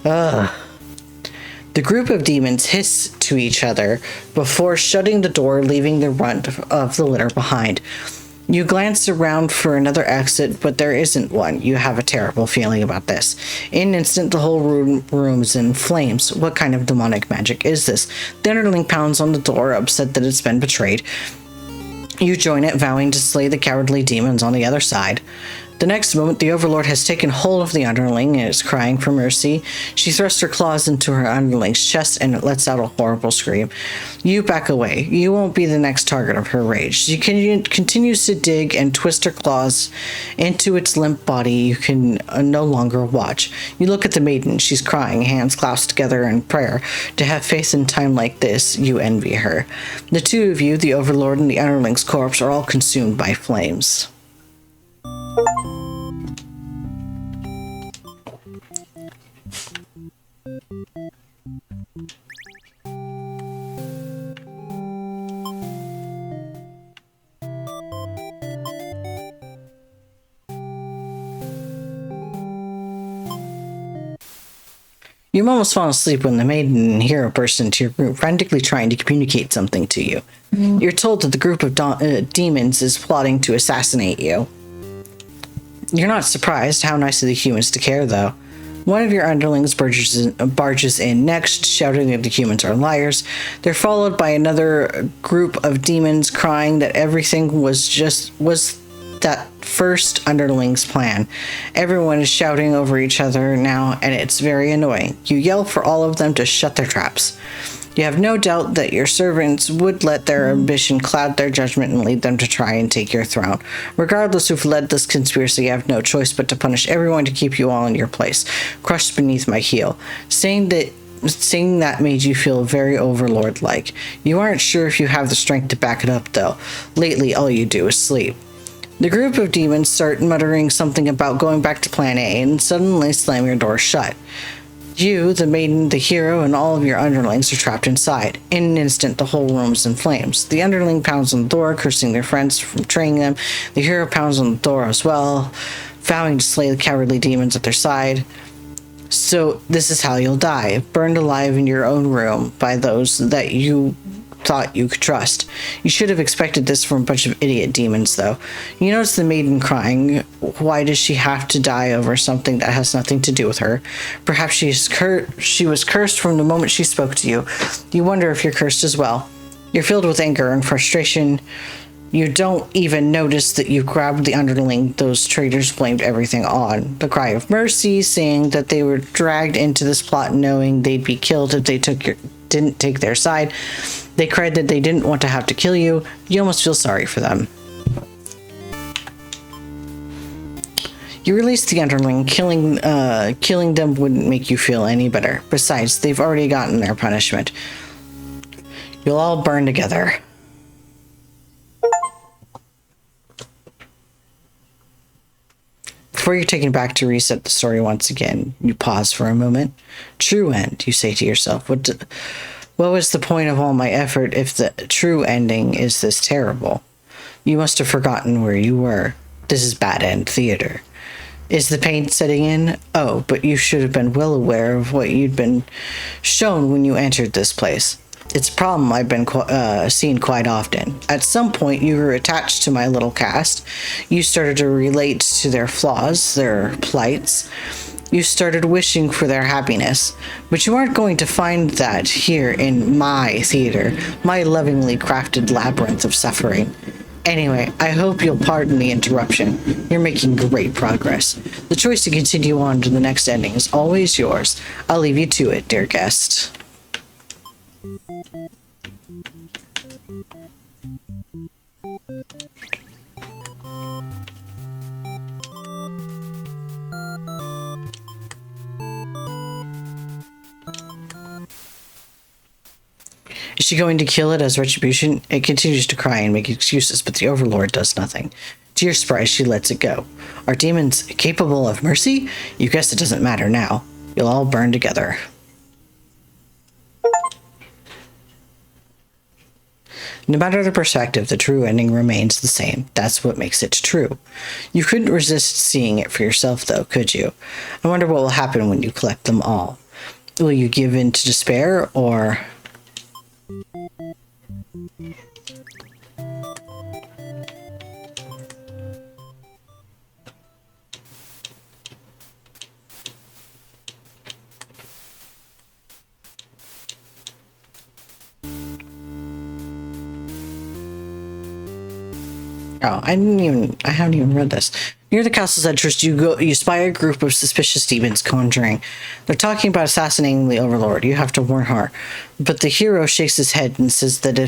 Speaker 1: The group of demons hiss to each other before shutting the door, leaving the runt of the litter behind. You glance around for another exit, but there isn't one. You have a terrible feeling about this. In an instant, the whole room's in flames. What kind of demonic magic is this? The underling pounds on the door, upset that it's been betrayed. You join it, vowing to slay the cowardly demons on the other side. The next moment, the Overlord has taken hold of the underling and is crying for mercy. She thrusts her claws into her underling's chest and it lets out a horrible scream. You back away. You won't be the next target of her rage. She continues to dig and twist her claws into its limp body. You can no longer watch. You look at the maiden. She's crying, hands clasped together in prayer. To have faith in time like this, you envy her. The two of you, the Overlord and the underling's corpse, are all consumed by flames. You almost fall asleep when the maiden and hero burst into your room, frantically trying to communicate something to you. You're told that the group of demons is plotting to assassinate you. You're not surprised. How nice of the humans to care, though. One of your underlings barges in next, shouting that the humans are liars. They're followed by another group of demons crying that everything was that first underling's plan. Everyone is shouting over each other now, and it's very annoying. You yell for all of them to shut their traps. You have no doubt that your servants would let their ambition cloud their judgment and lead them to try and take your throne. Regardless who've led this conspiracy, you have no choice but to punish everyone to keep you all in your place, crushed beneath my heel. Saying that made you feel very Overlord-like. You aren't sure if you have the strength to back it up, though. Lately, all you do is sleep. The group of demons start muttering something about going back to Plan A and suddenly slam your door shut. You, the maiden, the hero, and all of your underlings are trapped inside. In an instant, the whole room's in flames. The underling pounds on the door, cursing their friends for betraying them. The hero pounds on the door as well, vowing to slay the cowardly demons at their side. So this is how you'll die, burned alive in your own room by those that you thought you could trust. You should have expected this from a bunch of idiot demons, though. You notice the maiden crying. Why does she have to die over something that has nothing to do with her? Perhaps she was cursed from the moment she spoke to you. You wonder if you're cursed as well. You're filled with anger and frustration. You don't even notice that you grabbed the underling those traitors blamed everything on. The cry of mercy, saying that they were dragged into this plot knowing they'd be killed if they didn't take their side. They cried that they didn't want to have to kill you. You almost feel sorry for them. You release the underling. Killing them wouldn't make you feel any better. Besides, they've already gotten their punishment. You'll all burn together. Before you're taken back to reset the story once again, you pause for a moment. True end, you say to yourself. What was the point of all my effort if the true ending is this terrible? You must have forgotten where you were. This is bad end theater. Is the pain setting in? Oh, but you should have been well aware of what you'd been shown when you entered this place. It's a problem I've been seen quite often. At some point, you were attached to my little cast. You started to relate to their flaws, their plights. You started wishing for their happiness. But you aren't going to find that here in my theater, my lovingly crafted labyrinth of suffering. Anyway, I hope you'll pardon the interruption. You're making great progress. The choice to continue on to the next ending is always yours. I'll leave you to it, dear guest. Is she going to kill it as retribution? It continues to cry and make excuses, but the Overlord does nothing. To your surprise, she lets it go. Are demons capable of mercy? You guess it doesn't matter now. You'll all burn together. No matter the perspective, the true ending remains the same. That's what makes it true. You couldn't resist seeing it for yourself, though, could you? I wonder what will happen when you collect them all. Will you give in to despair, or... Oh, I haven't even read this. Near the castle's entrance, you spy a group of suspicious demons conjuring. They're talking about assassinating the Overlord. You have to warn her. But the hero shakes his head and says that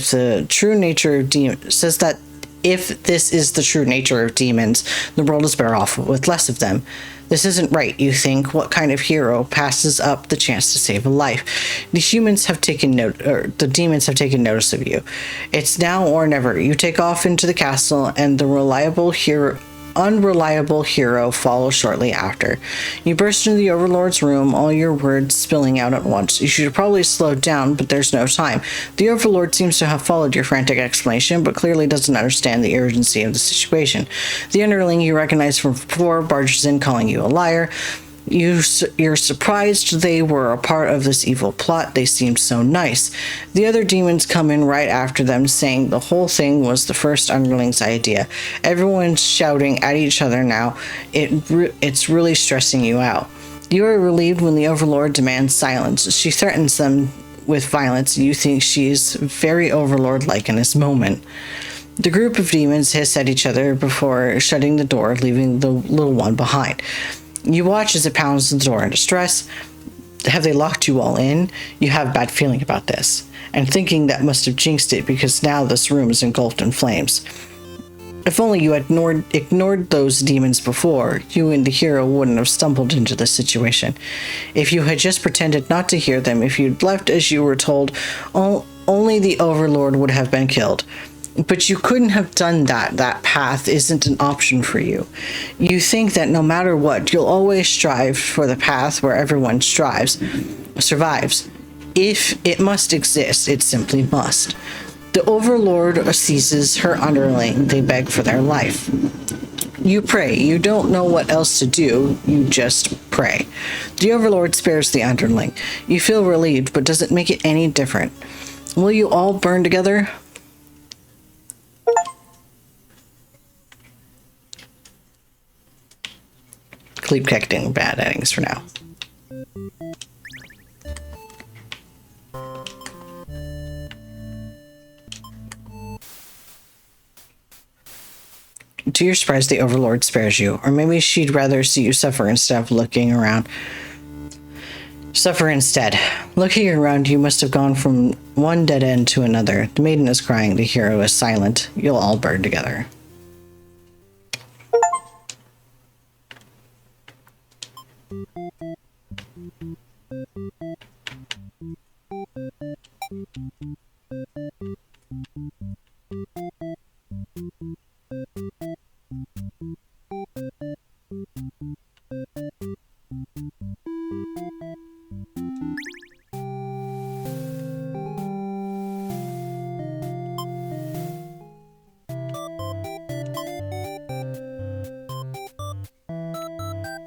Speaker 1: if this is the true nature of demons, the world is better off with less of them. This isn't right, you think. What kind of hero passes up the chance to save a life? The demons have taken notice of you. It's now or never. You take off into the castle, and the unreliable hero follows shortly after. You burst into the Overlord's room, all your words spilling out at once. You should have probably slowed down, but there's no time. The Overlord seems to have followed your frantic explanation, but clearly doesn't understand the urgency of the situation. The underling you recognize from before barges in, calling you a liar. You're surprised they were a part of this evil plot. They seemed so nice. The other demons come in right after them, saying the whole thing was the first underling's idea. Everyone's shouting at each other now. It's really stressing you out. You are relieved when the Overlord demands silence. She threatens them with violence. You think she's very Overlord-like in this moment. The group of demons hiss at each other before shutting the door, leaving the little one behind. You watch as it pounds the door in distress. Have they locked you all in? You have a bad feeling about this, and thinking that must have jinxed it because now this room is engulfed in flames. If only you had ignored those demons before, you and the hero wouldn't have stumbled into this situation. If you had just pretended not to hear them, if you'd left as you were told, only the Overlord would have been killed. But you couldn't have done that. That path isn't an option for you. You think that no matter what, you'll always strive for the path where everyone survives. If it must exist, it simply must. The Overlord seizes her underling. They beg for their life. You pray. You don't know what else to do. You just pray. The Overlord spares the underling. You feel relieved, but does it make it any different? Will you all burn together? Keep collecting bad endings for now. To your surprise, the Overlord spares you. Or maybe she'd rather see you suffer instead of looking around. Suffer instead. Looking around, you must have gone from one dead end to another. The maiden is crying, the hero is silent. You'll all burn together.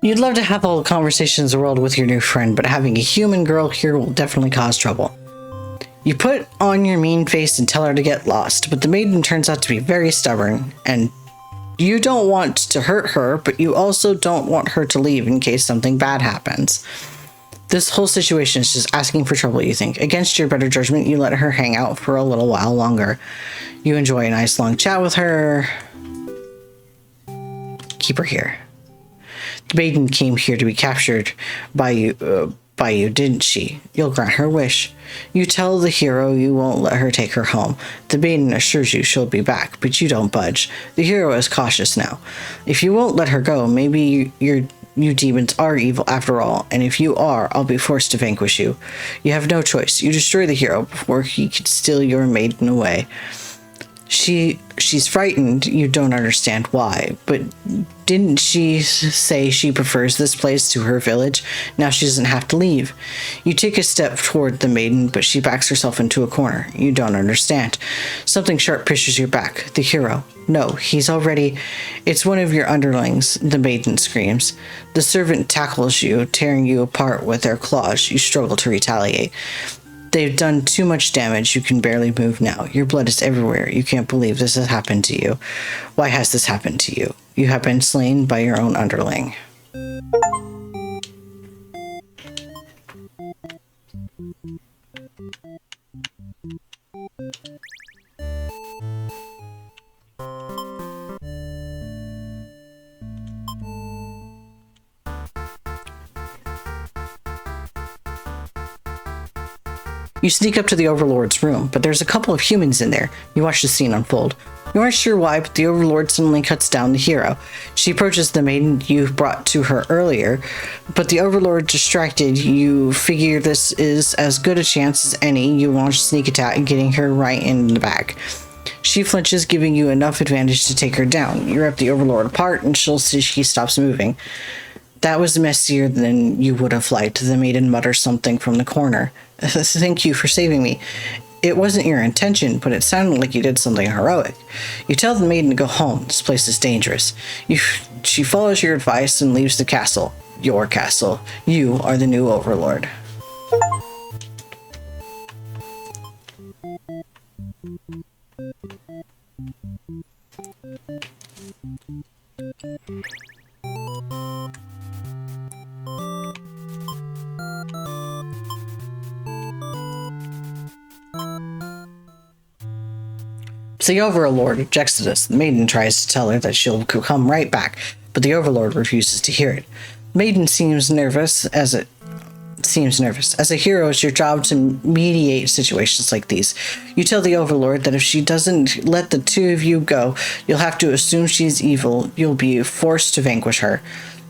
Speaker 1: You'd love to have all the conversations in the world with your new friend, but having a human girl here will definitely cause trouble. You put on your mean face and tell her to get lost, but the maiden turns out to be very stubborn, and you don't want to hurt her, but you also don't want her to leave in case something bad happens. This whole situation is just asking for trouble, you think. Against your better judgment, you let her hang out for a little while longer. You enjoy a nice long chat with her. Keep her here. The maiden came here to be captured by you, didn't she? You'll grant her wish. You tell the hero you won't let her take her home. The maiden assures you she'll be back, but you don't budge. The hero is cautious now. If you won't let her go, maybe you demons are evil after all, and if you are, I'll be forced to vanquish you. You have no choice. You destroy the hero before he can steal your maiden away. She's frightened. You don't understand why, but didn't she say she prefers this place to her village? Now she doesn't have to leave. You take a step toward the maiden, but she backs herself into a corner. You don't understand. Something sharp pushes your back. The hero. No, he's already... It's one of your underlings, the maiden screams. The servant tackles you, tearing you apart with their claws. You struggle to retaliate. They've done too much damage. You can barely move now. Your blood is everywhere. You can't believe this has happened to you. Why has this happened to you? You have been slain by your own underling. You sneak up to the Overlord's room, but there's a couple of humans in there. You watch the scene unfold. You aren't sure why, but the Overlord suddenly cuts down the hero. She approaches the maiden you brought to her earlier, but the Overlord distracted. You figure this is as good a chance as any. You launch sneak attack, getting her right in the back. She flinches, giving you enough advantage to take her down. You rip the Overlord apart, and she stops moving. That was messier than you would have liked. The maiden mutters something from the corner. Thank you for saving me. It wasn't your intention, but it sounded like you did something heroic. You tell the maiden to go home. This place is dangerous. She follows your advice and leaves the castle. Your castle. You are the new Overlord. So the Overlord objects to this. The maiden tries to tell her that she'll come right back, but the Overlord refuses to hear it. The maiden seems nervous. As a hero, it's your job to mediate situations like these. You tell the Overlord that if she doesn't let the two of you go, you'll have to assume she's evil. You'll be forced to vanquish her.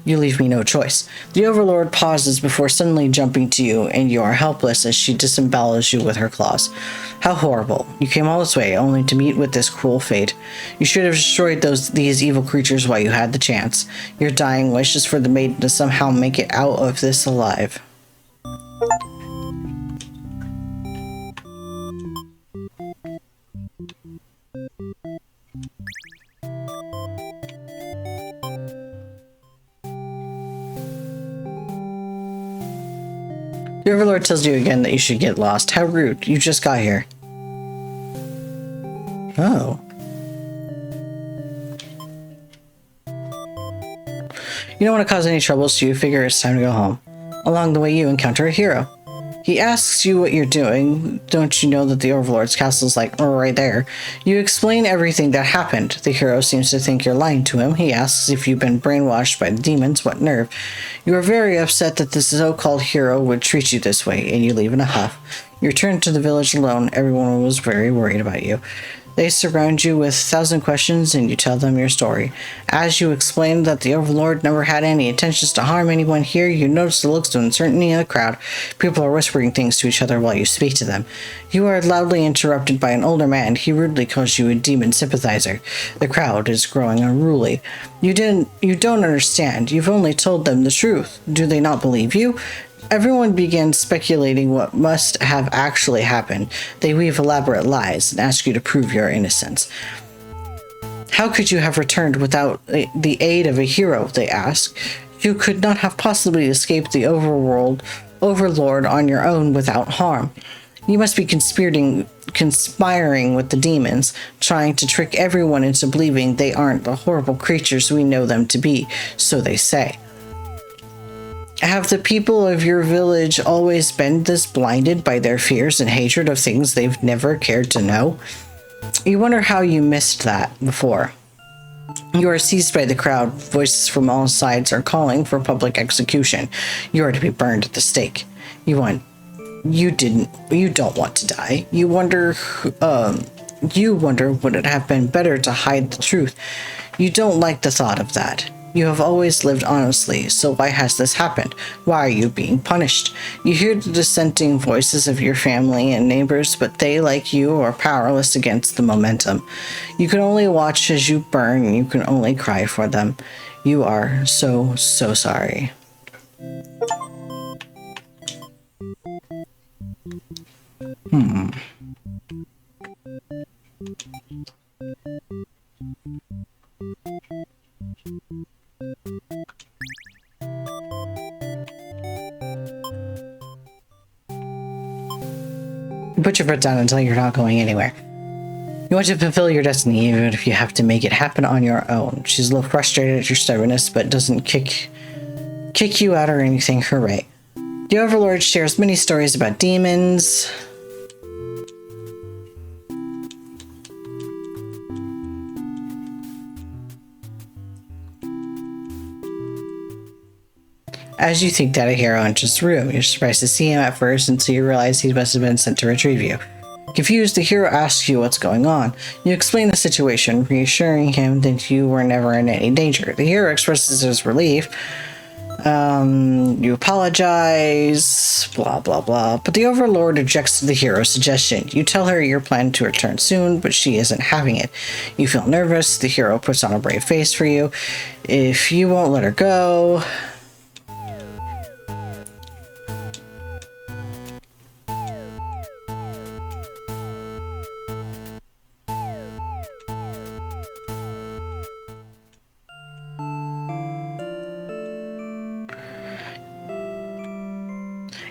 Speaker 1: You leave me no choice. The Overlord pauses before suddenly jumping to you, and you are helpless as she disembowels you with her claws. How horrible. You came all this way, only to meet with this cruel fate. You should have destroyed these evil creatures while you had the chance. Your dying wish is for the maiden to somehow make it out of this alive. The Overlord tells you again that you should get lost. How rude. You just got here. Oh. You don't want to cause any trouble, so you figure it's time to go home. Along the way, you encounter a hero. He asks you what you're doing. Don't you know that the Overlord's castle is like right there? You explain everything that happened. The hero seems to think you're lying to him. He asks if you've been brainwashed by the demons. What nerve. You are very upset that this so-called hero would treat you this way, and you leave in a huff. You return to the village alone. Everyone was very worried about you. They surround you with 1,000 questions, and you tell them your story. As you explain that the Overlord never had any intentions to harm anyone here, you notice the looks of uncertainty in the crowd. People are whispering things to each other while you speak to them. You are loudly interrupted by an older man. He rudely calls you a demon sympathizer. The crowd is growing unruly. You don't understand. You've only told them the truth. Do they not believe you? Everyone begins speculating what must have actually happened. They weave elaborate lies and ask you to prove your innocence. How could you have returned without the aid of a hero, they ask. You could not have possibly escaped the Overlord on your own without harm. You must be conspiring with the demons, trying to trick everyone into believing they aren't the horrible creatures we know them to be, so they say. Have the people of your village always been this blinded by their fears and hatred of things they've never cared to know? You wonder how you missed that before. You are seized by the crowd. Voices from all sides are calling for public execution. You are to be burned at the stake. You don't want to die. You wonder would it have been better to hide the truth. You don't like the thought of that. You have always lived honestly, so why has this happened? Why are you being punished? You hear the dissenting voices of your family and neighbors, but they, like you, are powerless against the momentum. You can only watch as you burn, and you can only cry for them. You are so, so sorry. Put your foot down until you're not going anywhere. You want to fulfill your destiny, even if you have to make it happen on your own. She's a little frustrated at your stubbornness, but doesn't kick you out or anything. Hooray. The Overlord shares many stories about demons. As you think Tadahiro enters the room, you're surprised to see him at first until you realize he must have been sent to retrieve you. Confused, the hero asks you what's going on. You explain the situation, reassuring him that you were never in any danger. The hero expresses his relief. You apologize, blah, blah, blah. But the Overlord rejects the hero's suggestion. You tell her you're planning to return soon, but she isn't having it. You feel nervous. The hero puts on a brave face for you. If you won't let her go...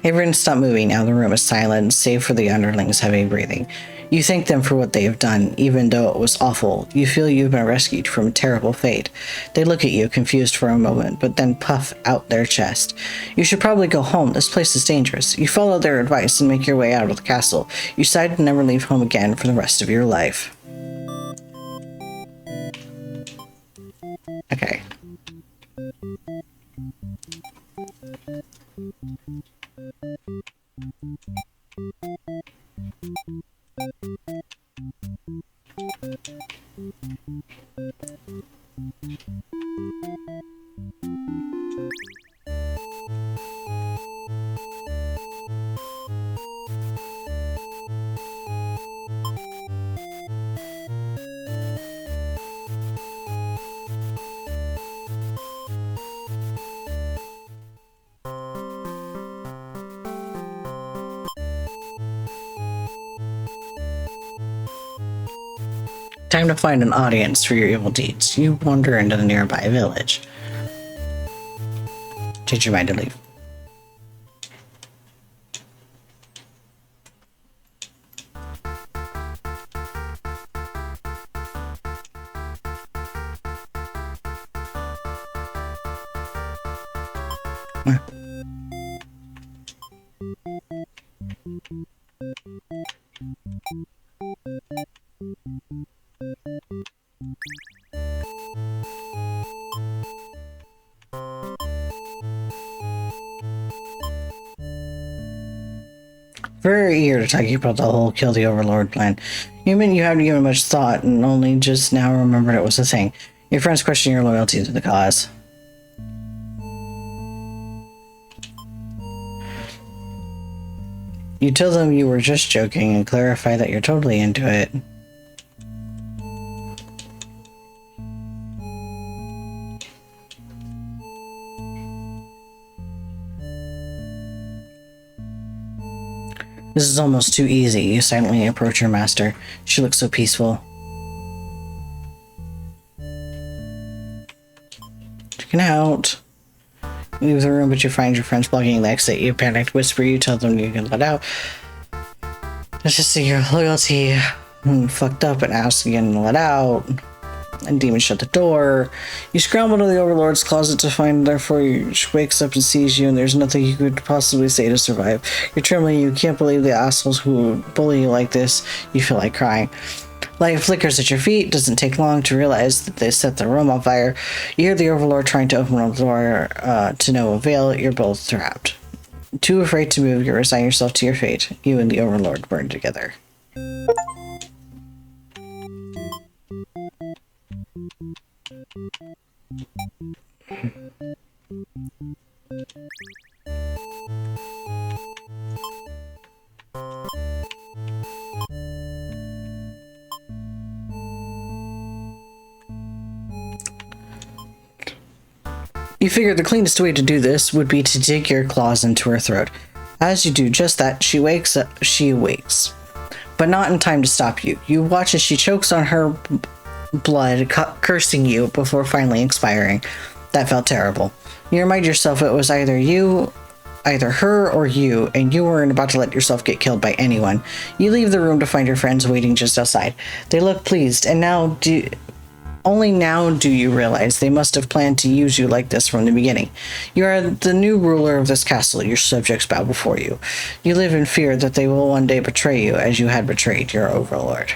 Speaker 1: Everyone stopped moving. Now the room is silent, save for the underlings' heavy breathing. You thank them for what they have done, even though it was awful. You feel you've been rescued from a terrible fate. They look at you, confused for a moment, but then puff out their chest. You should probably go home. This place is dangerous. You follow their advice and make your way out of the castle. You decide to never leave home again for the rest of your life. Okay. Time to find an audience for your evil deeds. You wander into the nearby village. Change your mind to leave. Very eager to talk about the whole kill the Overlord plan. You mean you haven't given much thought and only just now remembered it was a thing. Your friends question your loyalty to the cause. You tell them you were just joking and clarify that you're totally into it. This is almost too easy. You silently approach your master. She looks so peaceful. Checking out. You leave the room, but you find your friends blocking the exit. You panicked, whisper, you tell them you can let out. Let's just see your loyalty. Fucked up and asked again and let out. And Demon shut the door. You scramble to the Overlord's closet to find her, therefore she wakes up and sees you, and there's nothing you could possibly say to survive. You're trembling, you can't believe the assholes who bully you like this. You feel like crying. Light flickers at your feet. Doesn't take long to realize that they set the room on fire. You hear the Overlord trying to open the door to no avail. You're both trapped. Too afraid to move, you resign yourself to your fate. You and the Overlord burn together. You figured the cleanest way to do this would be to dig your claws into her throat. As you do just that, she wakes up. She awakes, but not in time to stop you. You watch as she chokes on her blood, cursing you before finally expiring. That felt terrible. You remind yourself it was either her or you, and you weren't about to let yourself get killed by anyone. You leave the room to find your friends waiting just outside. They look pleased, and only now do you realize they must have planned to use you like this from the beginning. You are the new ruler of this castle. Your subjects bow before you. You live in fear that they will one day betray you as you had betrayed your overlord.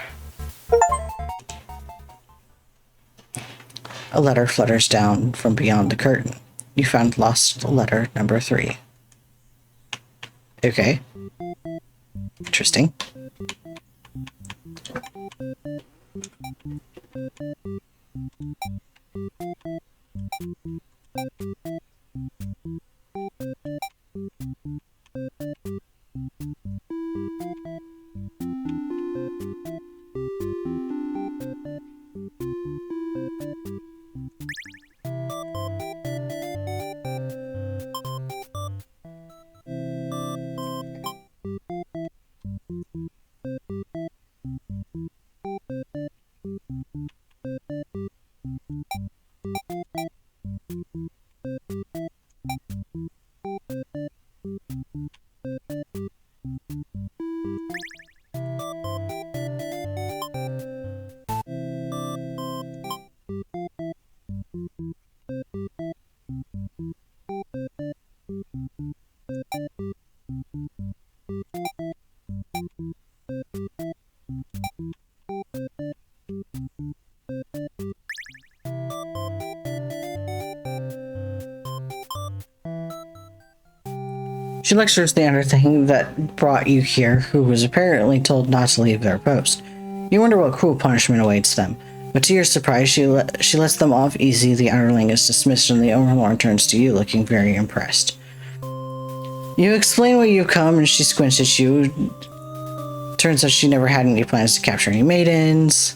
Speaker 1: A letter flutters down from beyond the curtain. You found lost letter number 3. Okay. Interesting. She lectures the underthing that brought you here, who was apparently told not to leave their post. You wonder what cruel punishment awaits them, but to your surprise, she lets them off easy. The underling is dismissed, and the Overlord turns to you, looking very impressed. You explain why you've come, and she squints at you. Turns out she never had any plans to capture any maidens.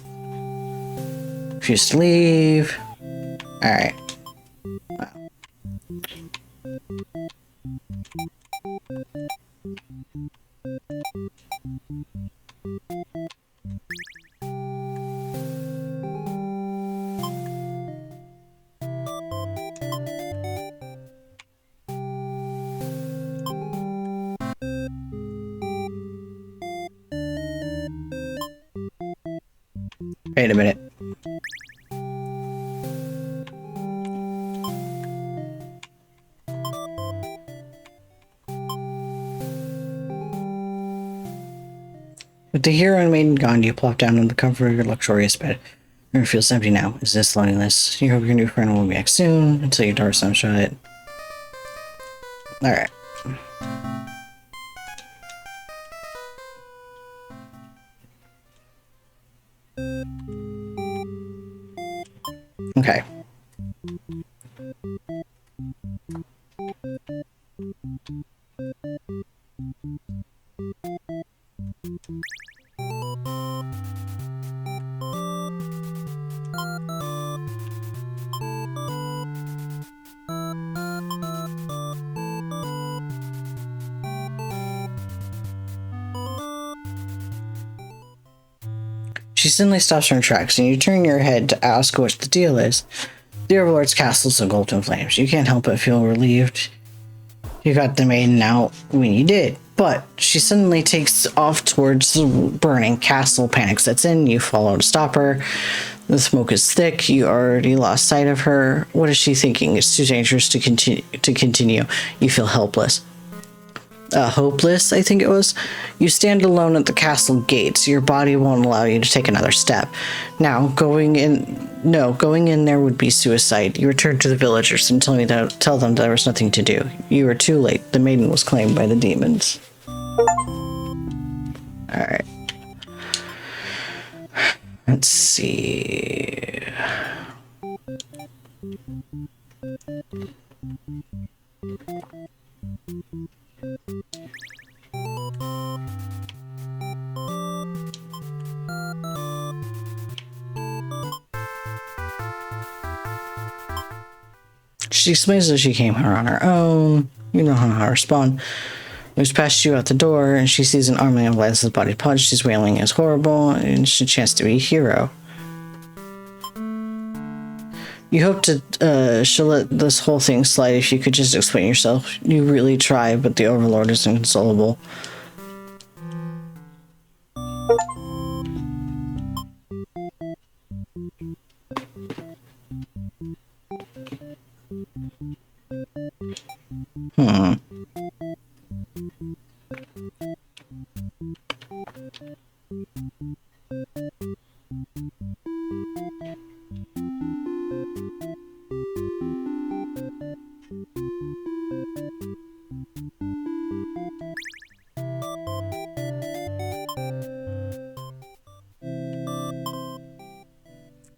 Speaker 1: Refused to leave. Alright. Wow. Wait a minute. With the hero and maiden gone, you plop down in the comfort of your luxurious bed. Your room feels empty now. Is this loneliness? You hope your new friend will be back soon until your door's shut. Alright. Okay. She suddenly stops in her tracks, and you turn your head to ask what the deal is. The Overlord's castle's engulfed in flames. You can't help but feel relieved you got the maiden out when you did. But she suddenly takes off towards the burning castle. Panic sets in. You follow to stop her. The smoke is thick. You already lost sight of her. What is she thinking? It's too dangerous to continue. You feel helpless. Hopeless, I think it was. You stand alone at the castle gates. Your body won't allow you to take another step. Now, going in there would be suicide. You return to the villagers and tell them there was nothing to do. You were too late. The maiden was claimed by the demons. Alright. Let's see. She explains that she came here on her own. You know how to respond. Moves past you out the door, and she sees an army of Liza's body punched. She's wailing as horrible, and it's a chance to be a hero. You hope to she'll let this whole thing slide if you could just explain yourself. You really try, but the Overlord is inconsolable.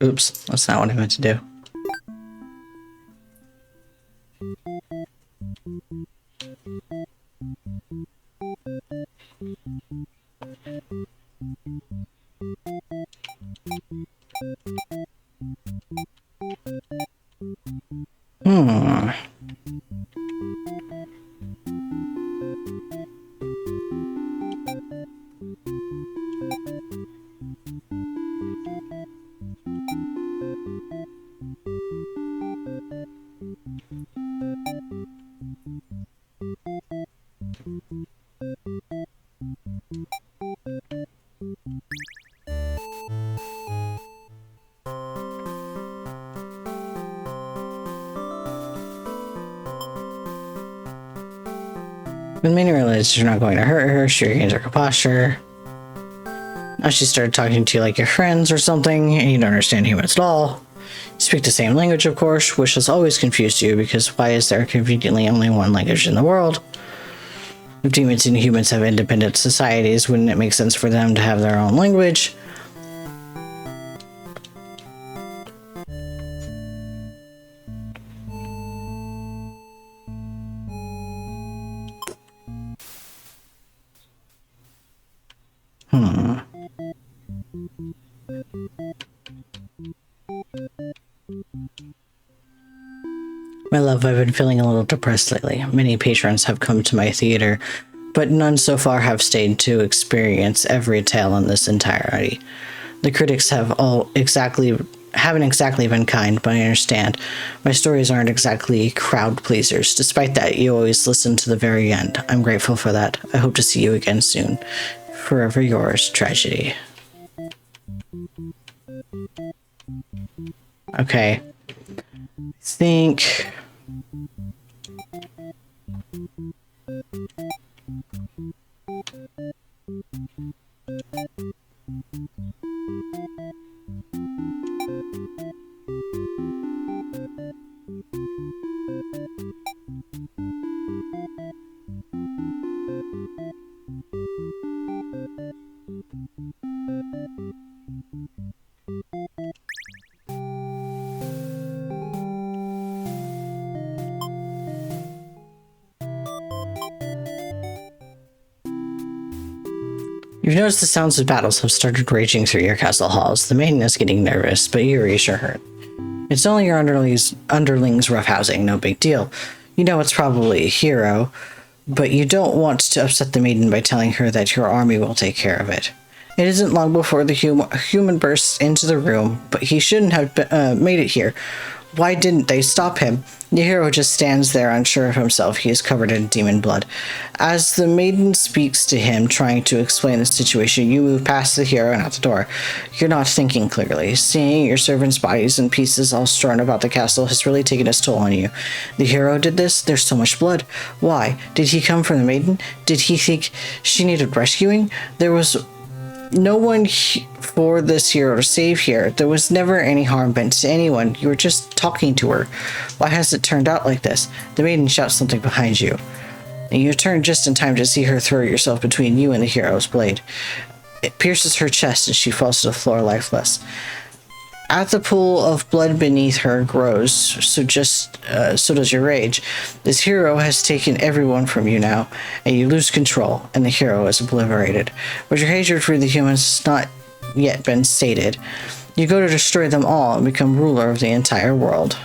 Speaker 1: Oops, that's not what I meant to do. When Minnie realizes you're not going to hurt her, she regains her composure. Now she started talking to you like your friends or something, and you don't understand humans at all. You speak the same language, of course, which has always confused you, because why is there conveniently only one language in the world? If demons and humans have independent societies, wouldn't it make sense for them to have their own language? My love, I've been feeling a little depressed lately. Many patrons have come to my theater, but none so far have stayed to experience every tale in this entirety. The critics haven't exactly been kind, but I understand. My stories aren't exactly crowd pleasers. Despite that, you always listen to the very end. I'm grateful for that. I hope to see you again soon. Forever yours, Tragedy. Okay. I think... You've noticed the sounds of battles have started raging through your castle halls. The maiden is getting nervous, but you reassure her. It's only your underlings roughhousing, no big deal. You know it's probably a hero, but you don't want to upset the maiden by telling her that your army will take care of it. It isn't long before the human bursts into the room, but he shouldn't have made it here. Why didn't they stop him? The hero just stands there, unsure of himself. He is covered in demon blood. As the maiden speaks to him, trying to explain the situation, you move past the hero and out the door. You're not thinking clearly. Seeing your servants' bodies in pieces all strewn about the castle has really taken its toll on you. The hero did this? There's so much blood. Why? Did he come from the maiden? Did he think she needed rescuing? There was no one for this hero to save here. There was never any harm meant to anyone. You were just talking to her. Why has it turned out like this? The maiden shouts something behind you, and you turn just in time to see her throw yourself between you and the hero's blade. It pierces her chest and she falls to the floor lifeless. As the pool of blood beneath her grows, so does your rage. This hero has taken everyone from you now, and you lose control, and the hero is obliterated. But your hatred for the humans has not yet been sated. You go to destroy them all and become ruler of the entire world.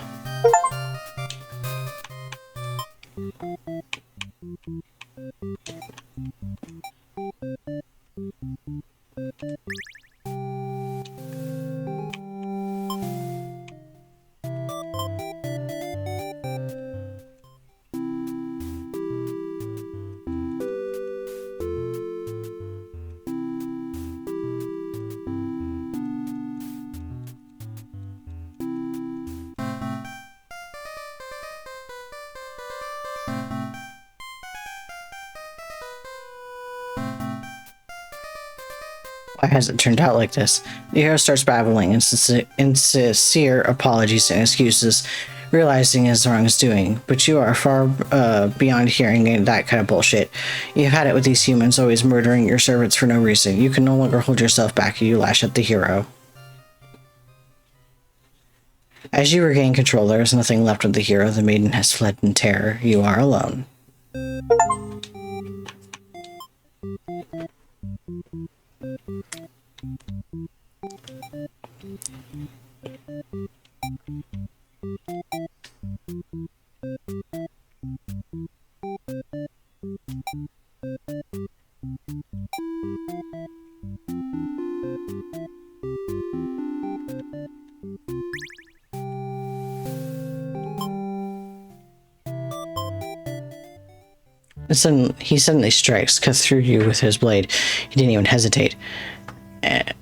Speaker 1: Why has it turned out like this? The hero starts babbling insincere apologies and excuses, realizing his wrongdoing. But you are far beyond hearing that kind of bullshit. You've had it with these humans always murdering your servants for no reason. You can no longer hold yourself back. You lash at the hero. As you regain control, there is nothing left of the hero. The maiden has fled in terror. You are alone. And he suddenly strikes, cuts through you with his blade. He didn't even hesitate.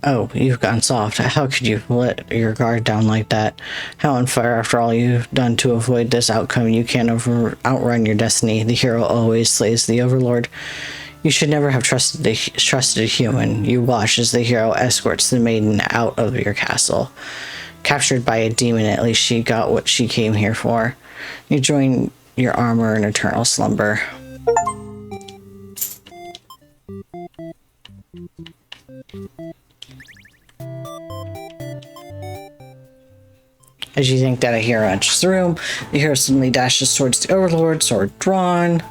Speaker 1: Oh, you've gone soft. How could you let your guard down like that? How unfair after all you've done to avoid this outcome. You can't outrun your destiny. The hero always slays the overlord. You should never have trusted a human. You watch as the hero escorts the maiden out of your castle. Captured by a demon, at least she got what she came here for. You join your armor in eternal slumber. As you think that a hero enters the room, the hero suddenly dashes towards the overlord, sword drawn.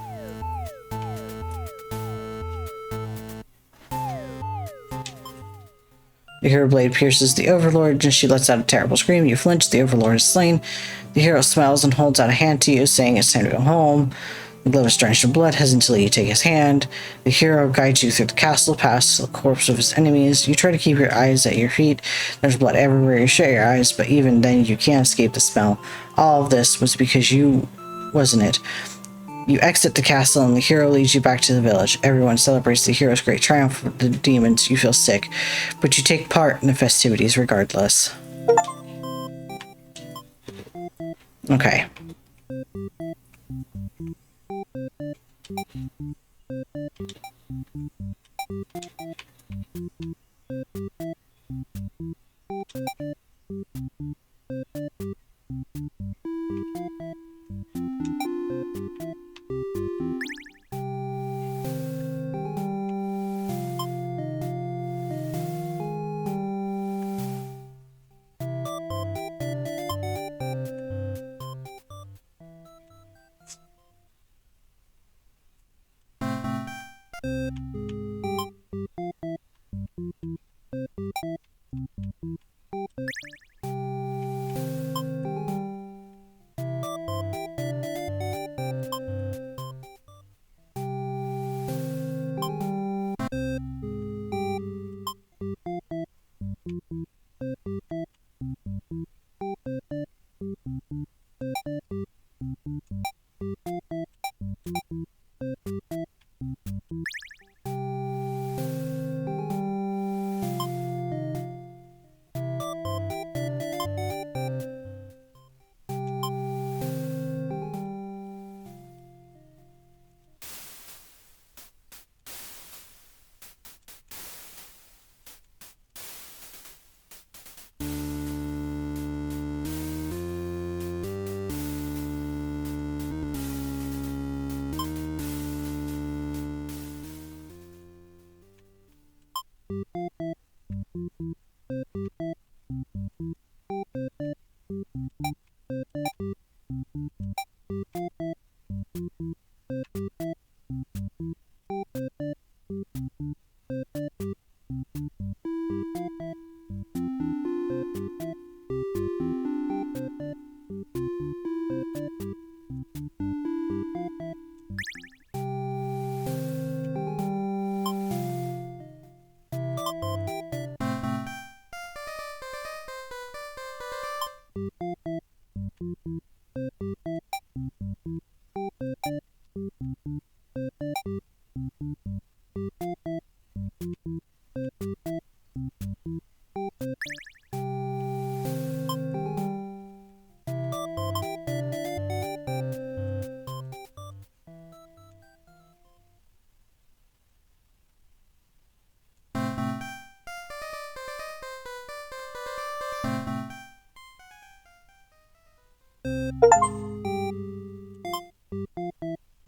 Speaker 1: The hero blade pierces the overlord and she lets out a terrible scream. You flinch, the overlord is slain. The hero smiles and holds out a hand to you, saying it's time to go home. The glove is drenched in blood, hesitantly you take his hand. The hero guides you through the castle, past the corpse of his enemies. You try to keep your eyes at your feet. There's blood everywhere. You shut your eyes, but even then you can't escape the smell. All of this was because you, wasn't it? You exit the castle and the hero leads you back to the village. Everyone celebrates the hero's great triumph with the demons. You feel sick, but you take part in the festivities regardless. Okay.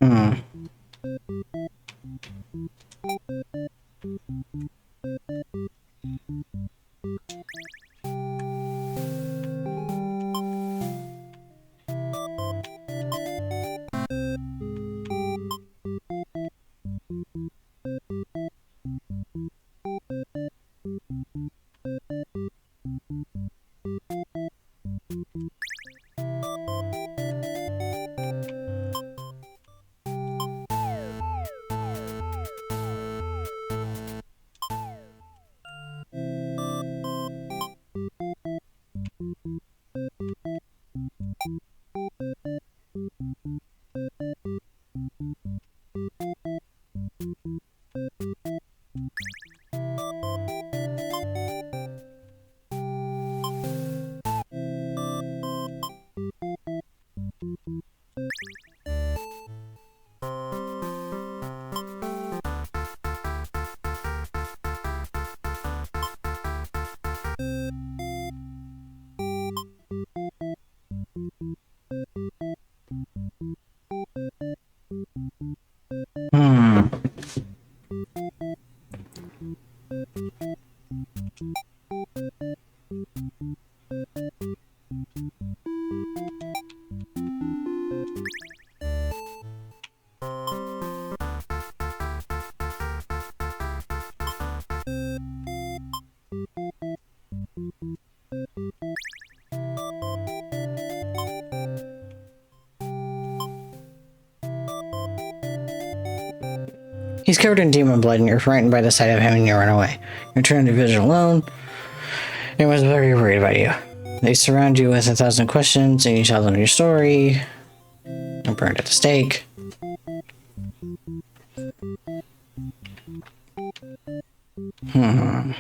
Speaker 1: Hmm. Hmm. He's covered in demon blood and you're frightened by the sight of him and you run away. You return to the village alone. Everyone's very worried about you. They surround you with 1,000 questions and you tell them your story. You're burned at the stake. Hmm.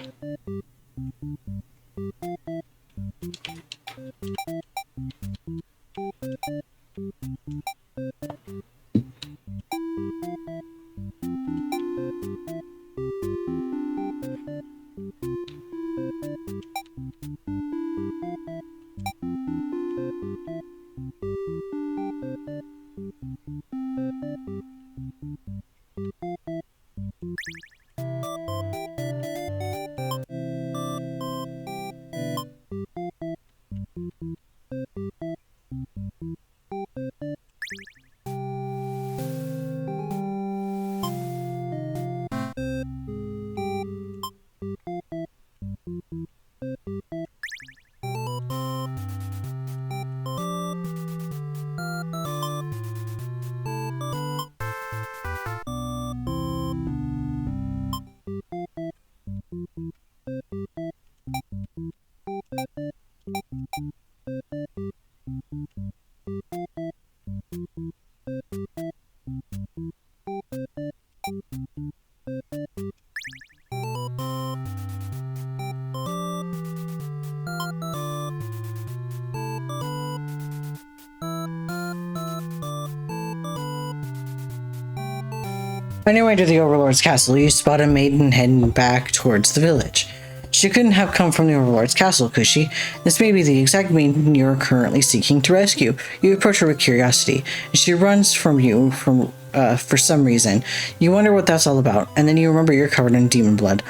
Speaker 1: On your way to the Overlord's castle, you spot a maiden heading back towards the village. She couldn't have come from the Overlord's castle, could she? This may be the exact maiden you're currently seeking to rescue. You approach her with curiosity, and she runs from you for some reason. You wonder what that's all about, and then you remember you're covered in demon blood.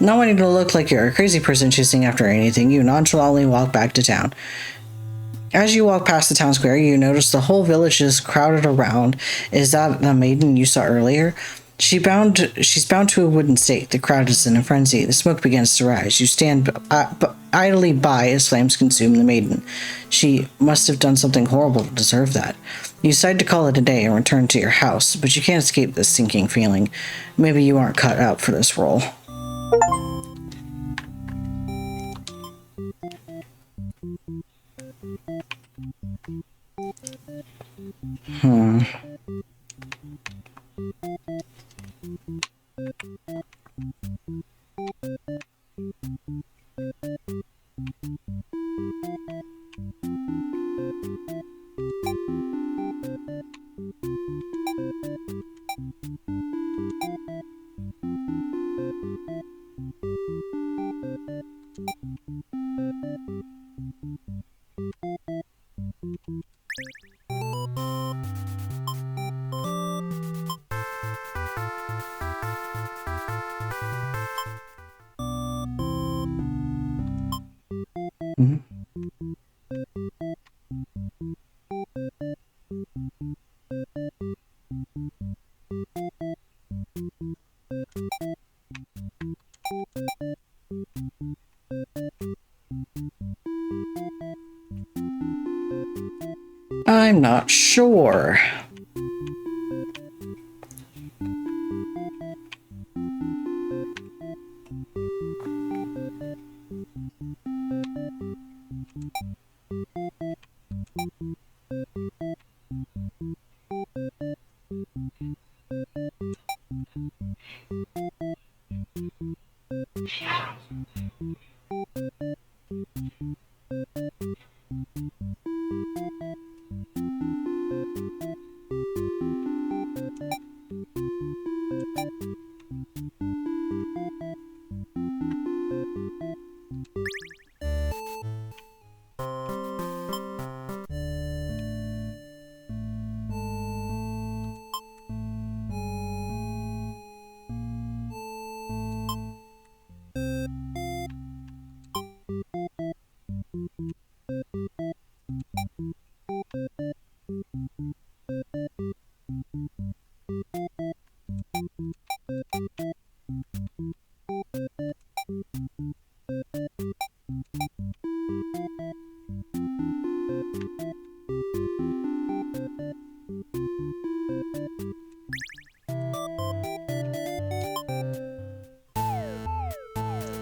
Speaker 1: Not wanting to look like you're a crazy person chasing after anything, you nonchalantly walk back to town. As you walk past the town square, you notice the whole village is crowded around. Is that the maiden you saw earlier? She's bound to a wooden stake. The crowd is in a frenzy. The smoke begins to rise. You stand idly by as flames consume the maiden. She must have done something horrible to deserve that. You decide to call it a day and return to your house, but you can't escape this sinking feeling. Maybe you aren't cut out for this role. Mhm. I'm not sure.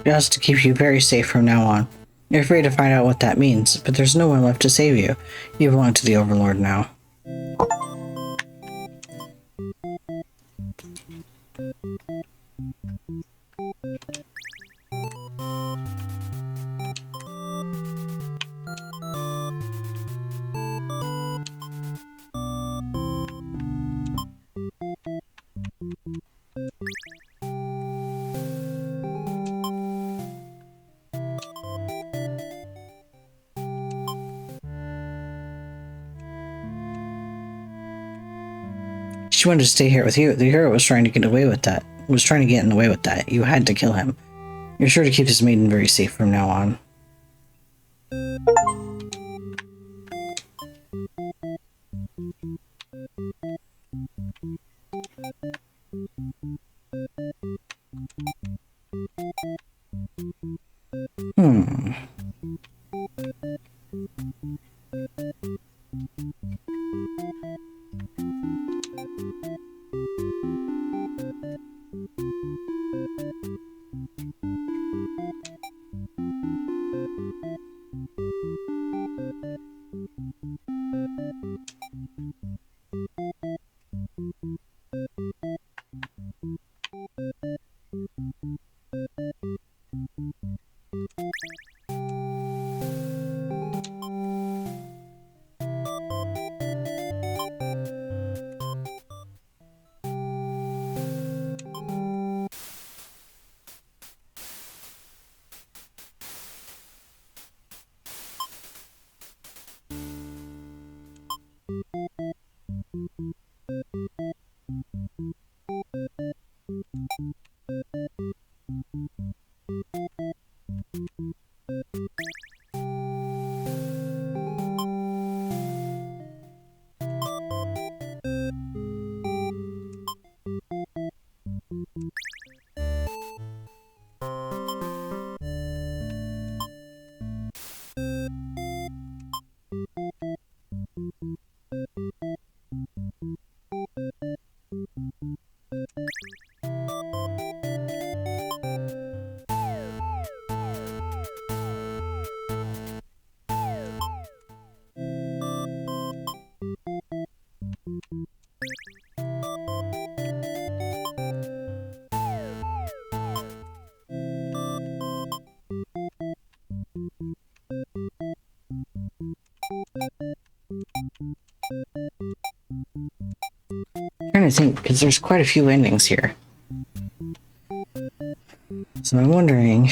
Speaker 1: Just to keep you very safe from now on. You're free to find out what that means, but there's no one left to save you. You belong to the Overlord now. She wanted to stay here with you. The hero was trying to get away with that. Was trying to get in the way with that. You had to kill him. You're sure to keep this maiden very safe from now on. Hmm. trying to think, because there's quite a few endings here. So I'm wondering...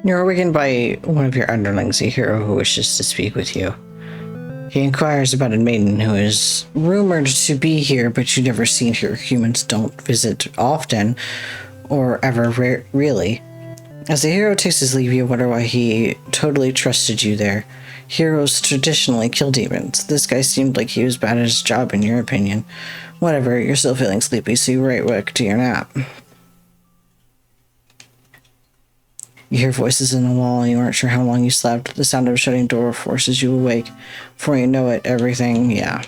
Speaker 1: You're awakened by one of your underlings, a hero who wishes to speak with you. He inquires about a maiden who is rumored to be here, but you've never seen her. Humans don't visit often, or ever really. As the hero takes his leave, you wonder why he totally trusted you there. Heroes traditionally kill demons. This guy seemed like he was bad at his job, in your opinion. Whatever, you're still feeling sleepy, so you right back to your nap. You hear voices in the wall, and you aren't sure how long you slept. The sound of a shutting door forces you awake. Before you know it, everything, yeah.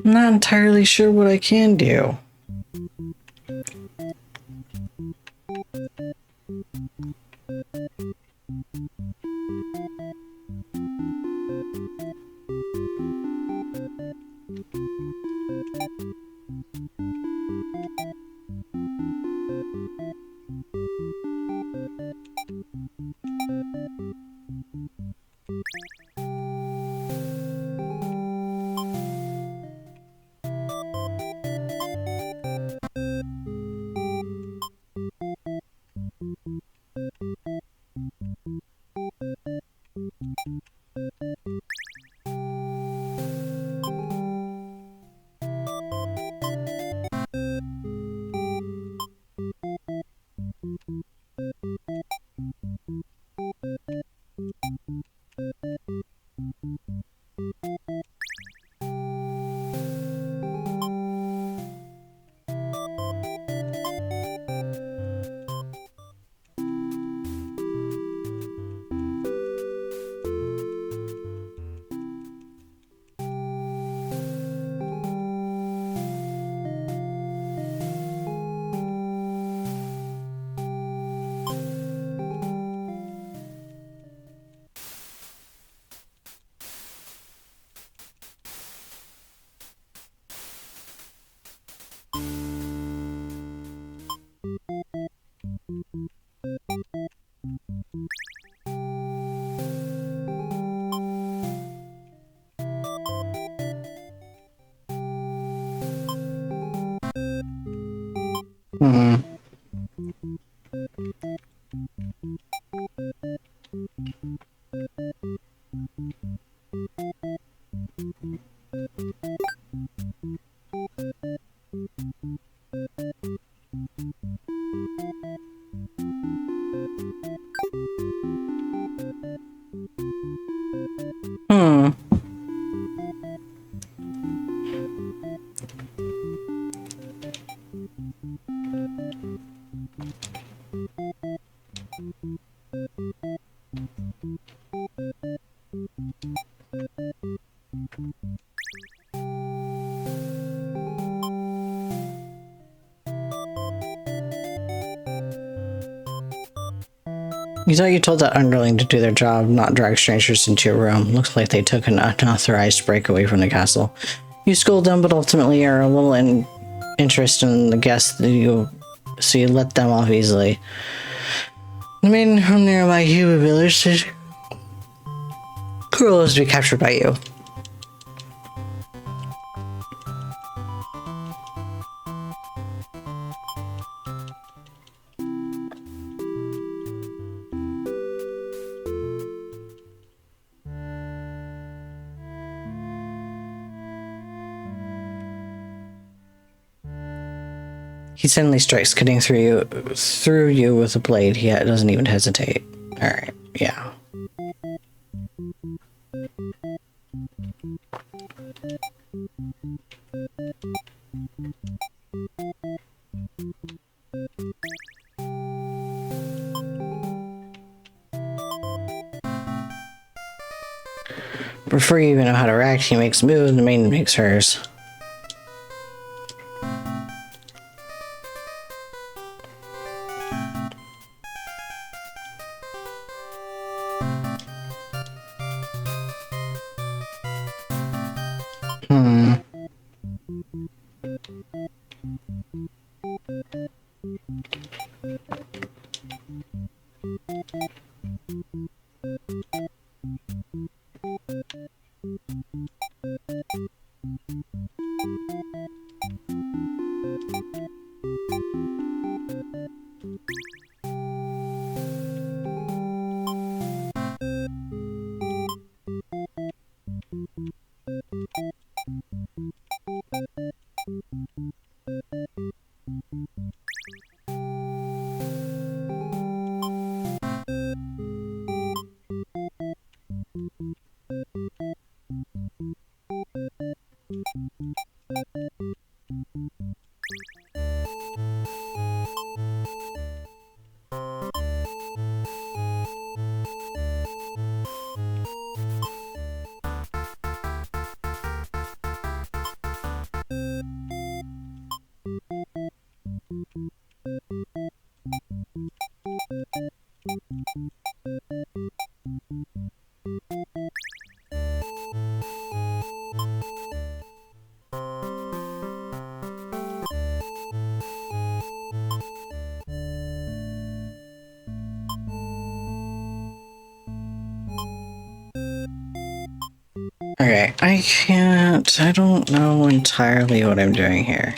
Speaker 1: I'm not entirely sure what I can do. You thought you told that underling to do their job, not drag strangers into your room. Looks like they took an unauthorized breakaway from the castle. You schooled them, but ultimately are a little interested in the guests that so you let them off easily. The maiden from nearby human village says cruel is to be captured by you. He suddenly strikes, cutting through you with a blade. He doesn't even hesitate. Alright, yeah. Before you even know how to react, he makes moves and the maiden makes hers. Okay, I don't know entirely what I'm doing here.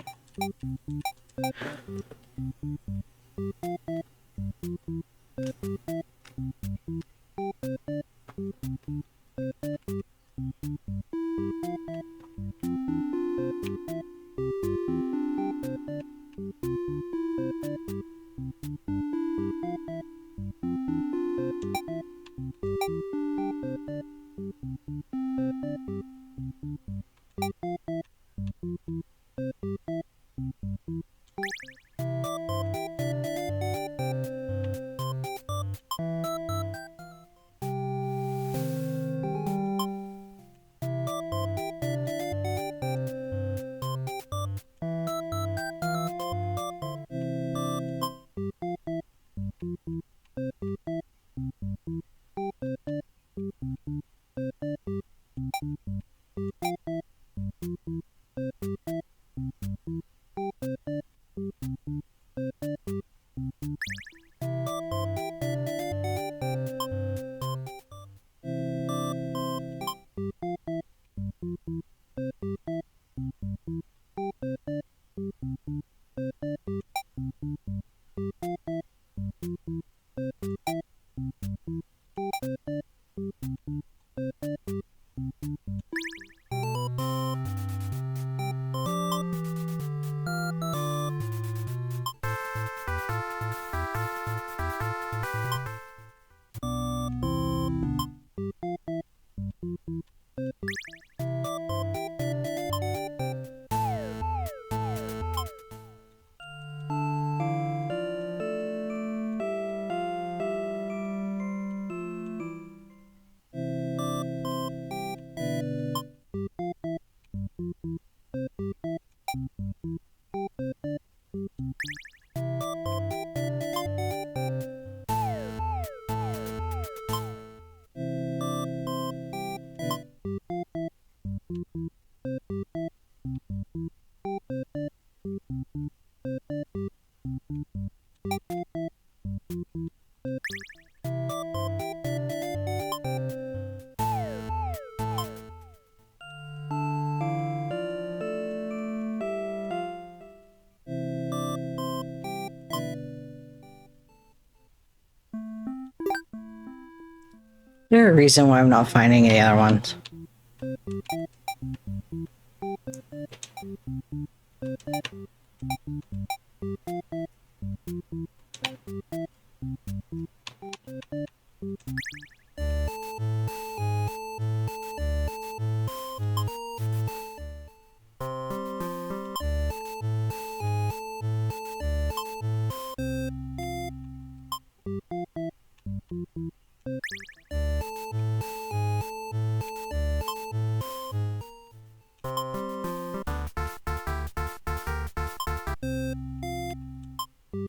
Speaker 1: There's a reason why I'm not finding any other ones.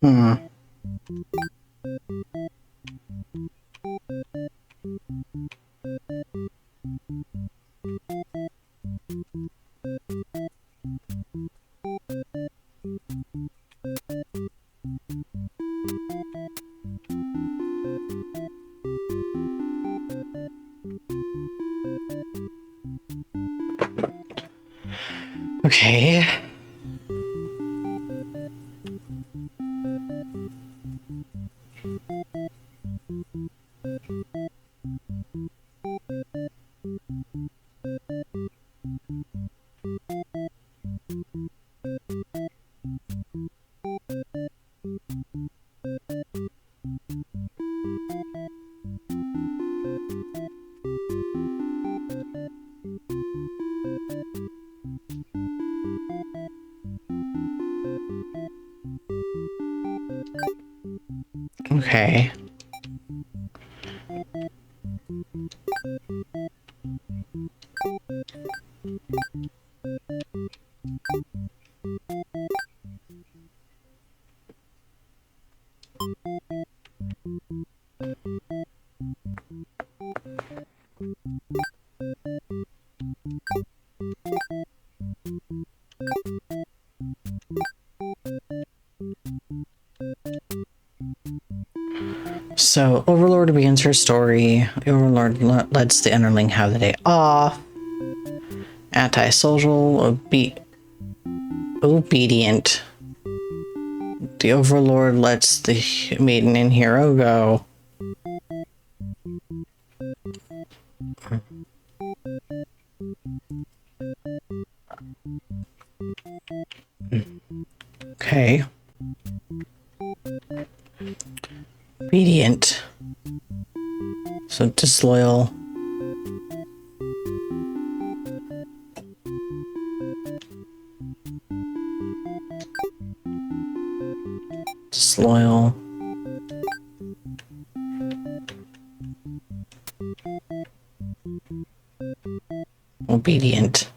Speaker 1: Hmm. Okay. Okay. So, Overlord begins her story. Overlord lets the underling have the day off. Antisocial, obedient. The Overlord lets the maiden and hero go. Okay. Obedient. So disloyal. Disloyal. Obedient.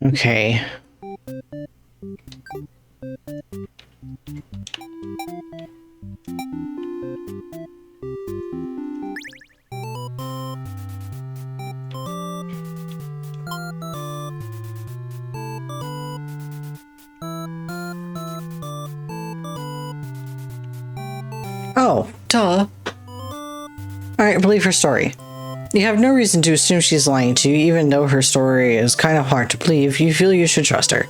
Speaker 1: Okay. Oh, duh. Alright, I believe her story. You have no reason to assume she's lying to you, even though her story is kind of hard to believe. You feel you should trust her.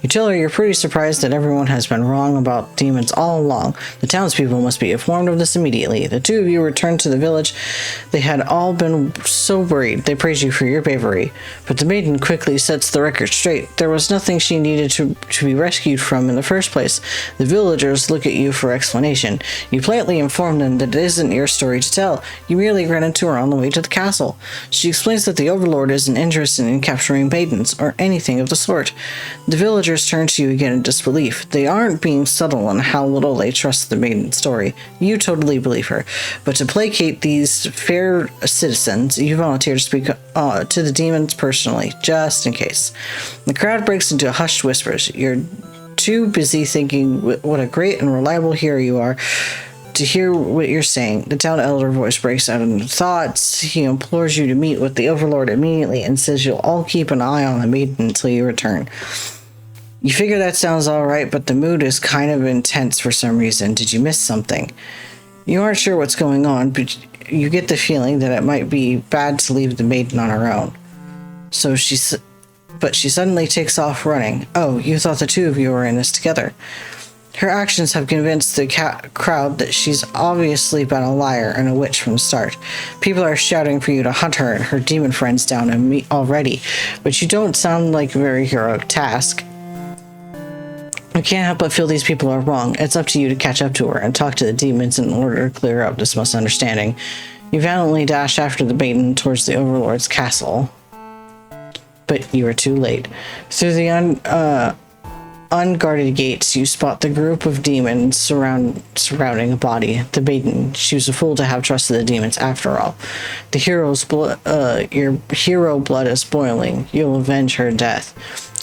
Speaker 1: You tell her you're pretty surprised that everyone has been wrong about demons all along. The townspeople must be informed of this immediately. The two of you return to the village. They had all been so worried. They praise you for your bravery. But the maiden quickly sets the record straight. There was nothing she needed to be rescued from in the first place. The villagers look at you for explanation. You politely inform them that it isn't your story to tell. You merely ran into her on the way to the castle. She explains that the Overlord isn't interested in capturing maidens or anything of the sort. The villagers turn to you again in disbelief. They aren't being subtle on how little they trust the maiden's story. You totally believe her. But to placate these fair citizens, you volunteer to speak to the demons personally, just in case. The crowd breaks into hushed whispers. You're too busy thinking what a great and reliable hero you are to hear what you're saying. The town elder voice breaks out into thoughts. He implores you to meet with the Overlord immediately and says you'll all keep an eye on the maiden until you return. You figure that sounds alright, but the mood is kind of intense for some reason. Did you miss something? You aren't sure what's going on, but you get the feeling that it might be bad to leave the maiden on her own. But she suddenly takes off running. Oh, you thought the two of you were in this together. Her actions have convinced the crowd that she's obviously been a liar and a witch from the start. People are shouting for you to hunt her and her demon friends down already, but you don't sound like a very heroic task. You can't help but feel these people are wrong. It's up to you to catch up to her and talk to the demons in order to clear up this misunderstanding. You valiantly dash after the maiden towards the Overlord's castle, but you are too late. Through the unguarded gates, you spot the group of demons surrounding a body. The maiden. She was a fool to have trusted the demons after all. Your hero blood is boiling. You'll avenge her death.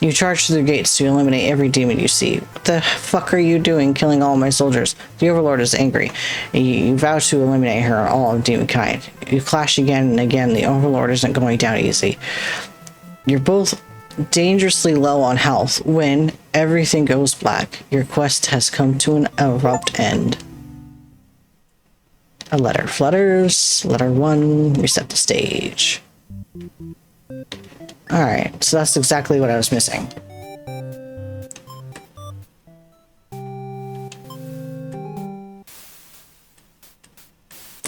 Speaker 1: You charge through the gates to eliminate every demon you see. What the fuck are you doing, killing all my soldiers? The Overlord is angry. You vow to eliminate her and all of demonkind. You clash again and again. The Overlord isn't going down easy. You're both dangerously low on health when everything goes black. Your quest has come to an abrupt end. A letter flutters. Letter 1. Reset the stage. Alright, so that's exactly what I was missing.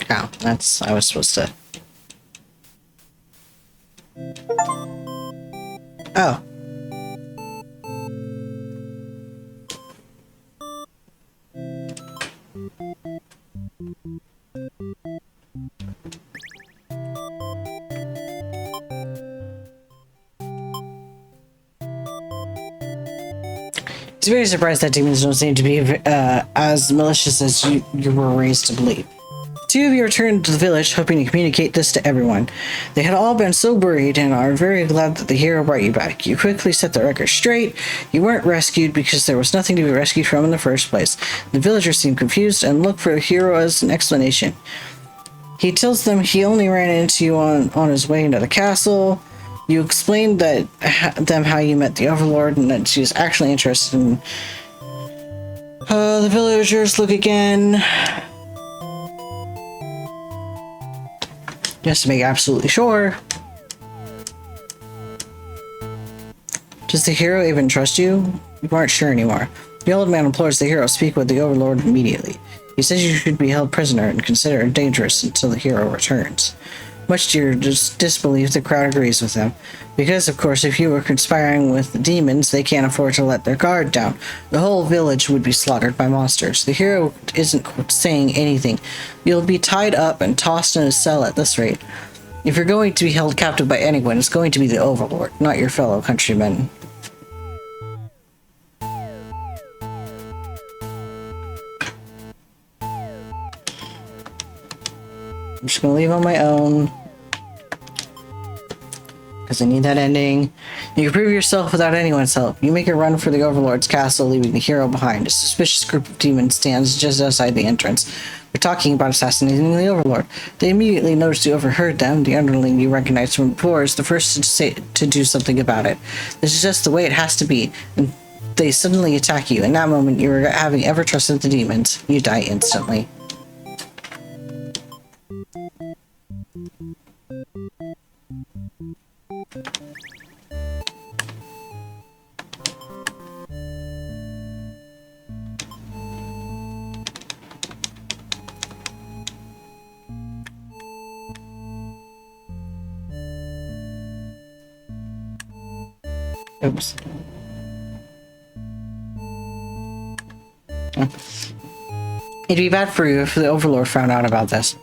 Speaker 1: Oh, I was supposed to... Oh. He's very surprised that demons don't seem to be as malicious as you were raised to believe. Two of you returned to the village, hoping to communicate this to everyone. They had all been so worried and are very glad that the hero brought you back. You quickly set the record straight. You weren't rescued because there was nothing to be rescued from in the first place. The villagers seem confused and look for the hero as an explanation. He tells them he only ran into you on his way into the castle. You explained them how you met the Overlord and that she's actually interested in... the villagers look again. Just to make absolutely sure. Does the hero even trust you? You aren't sure anymore. The old man implores the hero to speak with the Overlord immediately. He says you should be held prisoner and considered dangerous until the hero returns. Much to your disbelief, the crowd agrees with him. Because, of course, if you were conspiring with the demons, they can't afford to let their guard down. The whole village would be slaughtered by monsters. The hero isn't saying anything. You'll be tied up and tossed in a cell at this rate. If you're going to be held captive by anyone, it's going to be the Overlord, not your fellow countrymen. I'm just gonna leave on my own. Because I need that ending. You can prove yourself without anyone's help. You make a run for the Overlord's castle, leaving the hero behind. A suspicious group of demons stands just outside the entrance. They're talking about assassinating the Overlord. They immediately notice you overheard them. The underling you recognize from before is the first to do something about it. This is just the way it has to be. And they suddenly attack you. In that moment, you regret having ever trusted the demons. You die instantly. Oops. It'd be bad for you if the Overlord found out about this.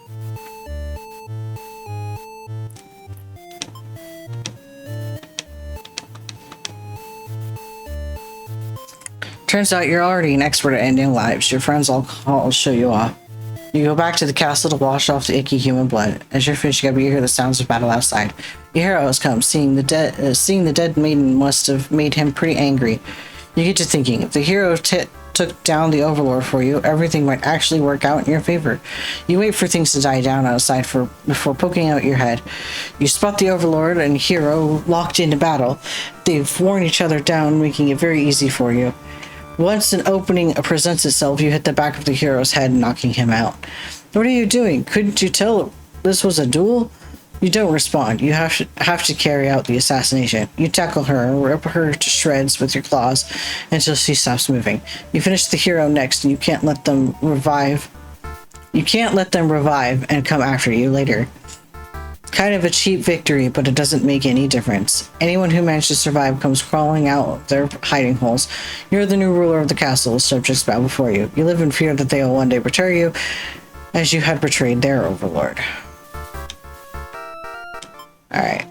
Speaker 1: Turns out you're already an expert at ending lives. Your friends all show you off. You go back to the castle to wash off the icky human blood. As you're finishing up, you hear the sounds of battle outside. Your hero has come. Seeing the dead maiden must have made him pretty angry. You get to thinking, if the hero took down the Overlord for you, everything might actually work out in your favor. You wait for things to die down outside before poking out your head. You spot the Overlord and hero locked into battle. They've worn each other down, making it very easy for you. Once an opening presents itself, you hit the back of the hero's head, knocking him out. What are you doing? Couldn't you tell this was a duel? You don't respond. You have to carry out the assassination. You tackle her and rip her to shreds with your claws until she stops moving. You finish the hero next, and you can't let them revive. You can't let them revive and come after you later. Kind of a cheap victory, but it doesn't make any difference. Anyone who managed to survive comes crawling out of their hiding holes. You're the new ruler of the castle. Subjects bow before you. You live in fear that they will one day betray you, as you had betrayed their overlord. Alright.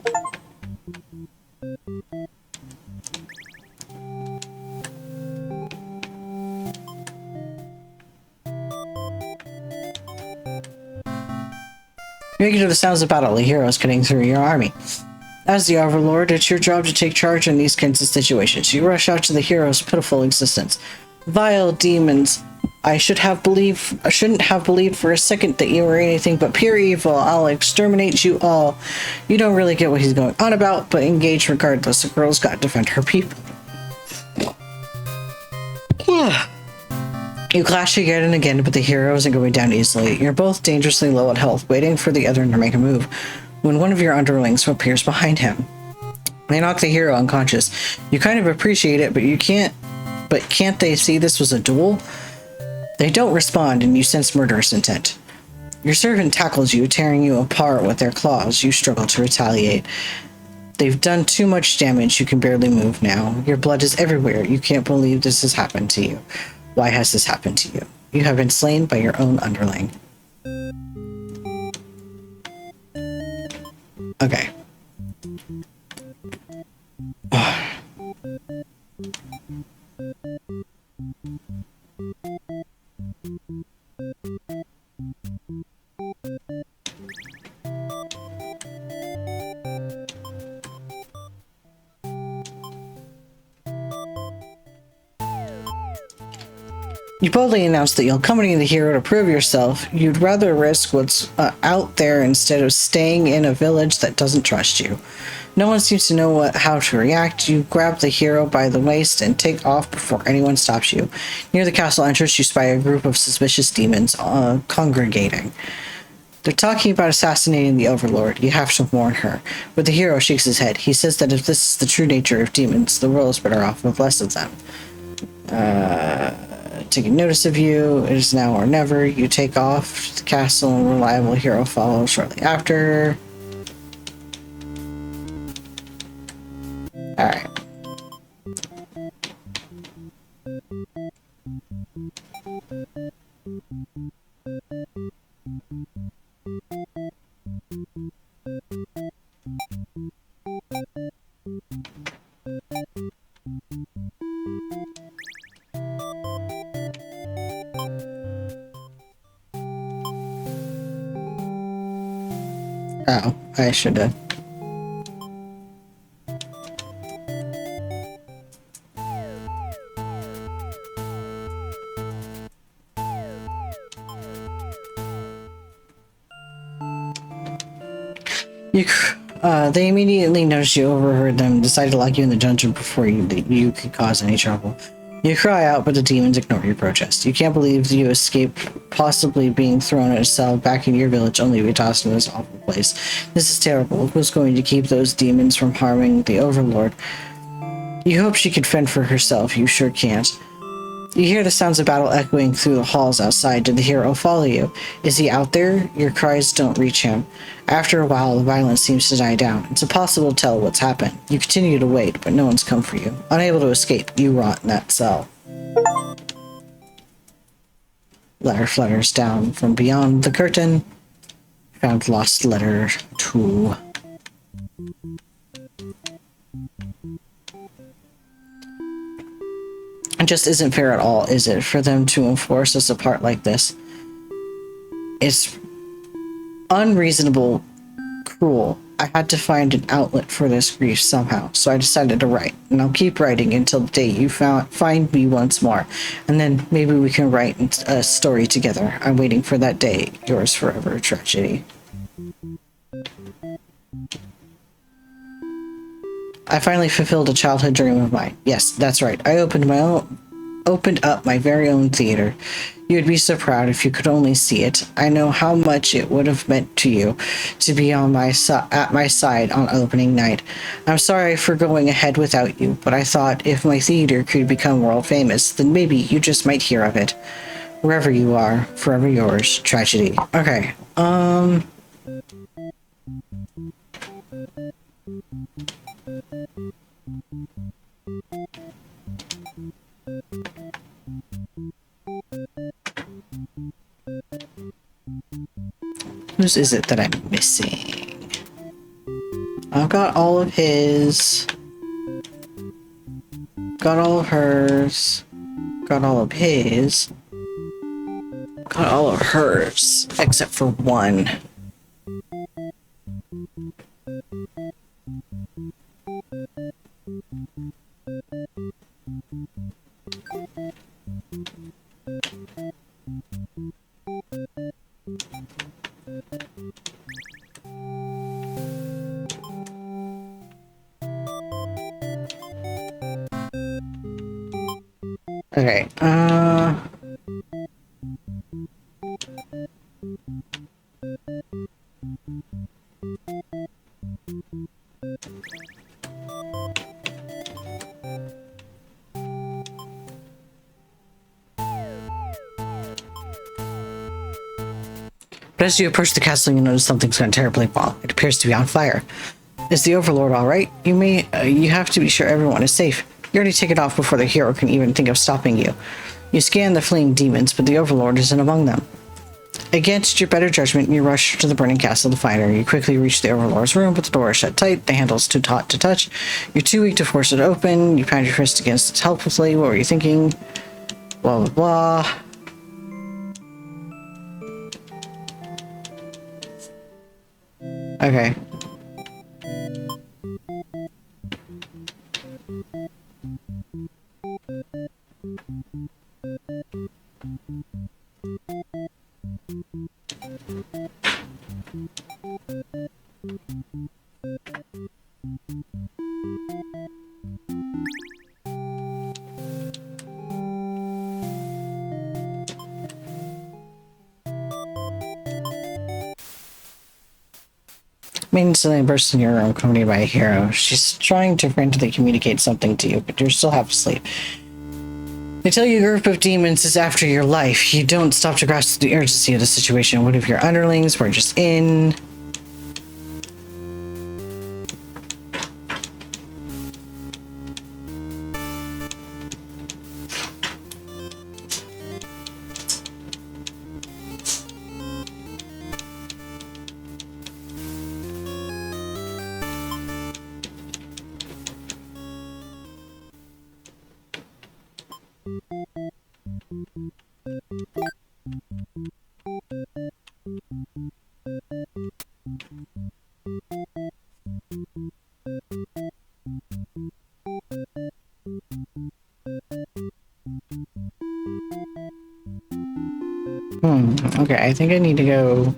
Speaker 1: You make it to the sounds of battle, the heroes cutting through your army. As the Overlord, it's your job to take charge in these kinds of situations. You rush out to the hero's pitiful existence. Vile demons. I shouldn't have believed for a second that you were anything but pure evil. I'll exterminate you all. You don't really get what he's going on about, but engage regardless. The girl's got to defend her people. You clash again and again, but the hero isn't going down easily. You're both dangerously low at health, waiting for the other to make a move, when one of your underlings appears behind him. They knock the hero unconscious. You kind of appreciate it, but can't they see this was a duel? They don't respond, and you sense murderous intent. Your servant tackles you, tearing you apart with their claws. You struggle to retaliate. They've done too much damage, you can barely move now. Your blood is everywhere. You can't believe this has happened to you. Why has this happened to you? You have been slain by your own underling. Okay. You boldly announce that you'll accompany the hero to prove yourself. You'd rather risk what's out there instead of staying in a village that doesn't trust you. No one seems to know how to react. You grab the hero by the waist and take off before anyone stops you. Near the castle entrance, you spy a group of suspicious demons congregating. They're talking about assassinating the Overlord. You have to warn her. But the hero shakes his head. He says that if this is the true nature of demons, the world is better off with less of them. Taking notice of you, it is now or never. You take off to the castle and reliable hero follows shortly after. Alright. Oh, I should have. They immediately noticed you, overheard them, decided to lock you in the dungeon before you could cause any trouble. You cry out, but the demons ignore your protest. You can't believe you escaped possibly being thrown in a cell back in your village only to be tossed into this awful place. This is terrible. Who's going to keep those demons from harming the Overlord? You hope she could fend for herself. You sure can't. You hear the sounds of battle echoing through the halls outside. Did the hero follow you? Is he out there? Your cries don't reach him. After a while, the violence seems to die down. It's impossible to tell what's happened. You continue to wait, but no one's come for you. Unable to escape, you rot in that cell. Letter flutters down from beyond the curtain. Found lost letter 2. It just isn't fair at all, is it, for them to enforce us apart like this? It's unreasonable, cruel. I had to find an outlet for this grief somehow, so I decided to write. And I'll keep writing until the day you find me once more. And then maybe we can write a story together. I'm waiting for that day. Yours forever, Tragedy. I finally fulfilled a childhood dream of mine. Yes, that's right. I opened up my very own theater. You would be so proud if you could only see it. I know how much it would have meant to you to be at my side on opening night. I'm sorry for going ahead without you, but I thought if my theater could become world famous, then maybe you just might hear of it. Wherever you are, forever yours, Tragedy. Okay, whose is it that I'm missing? I've got all of his. Got all of hers. Got all of his. Got all of hers. Except for one. Okay, but as you approach the castle, you notice something's gone terribly wrong. It appears to be on fire. Is the Overlord all right? You have to be sure everyone is safe. You already take it off before the hero can even think of stopping you. You scan the fleeing demons, but the Overlord isn't among them. Against your better judgment, you rush to the burning castle to find her. You quickly reach the Overlord's room, but the door is shut tight. The handle's too taut to touch. You're too weak to force it open. You pound your fist against it helplessly. What were you thinking? Blah, blah, blah. Okay. Maiden suddenly bursts in your room, accompanied by a hero. She's trying to frantically communicate something to you, but you're still half asleep. They tell you a group of demons is after your life. You don't stop to grasp the urgency of the situation. One of your underlings were just in. Okay, I think I need to go.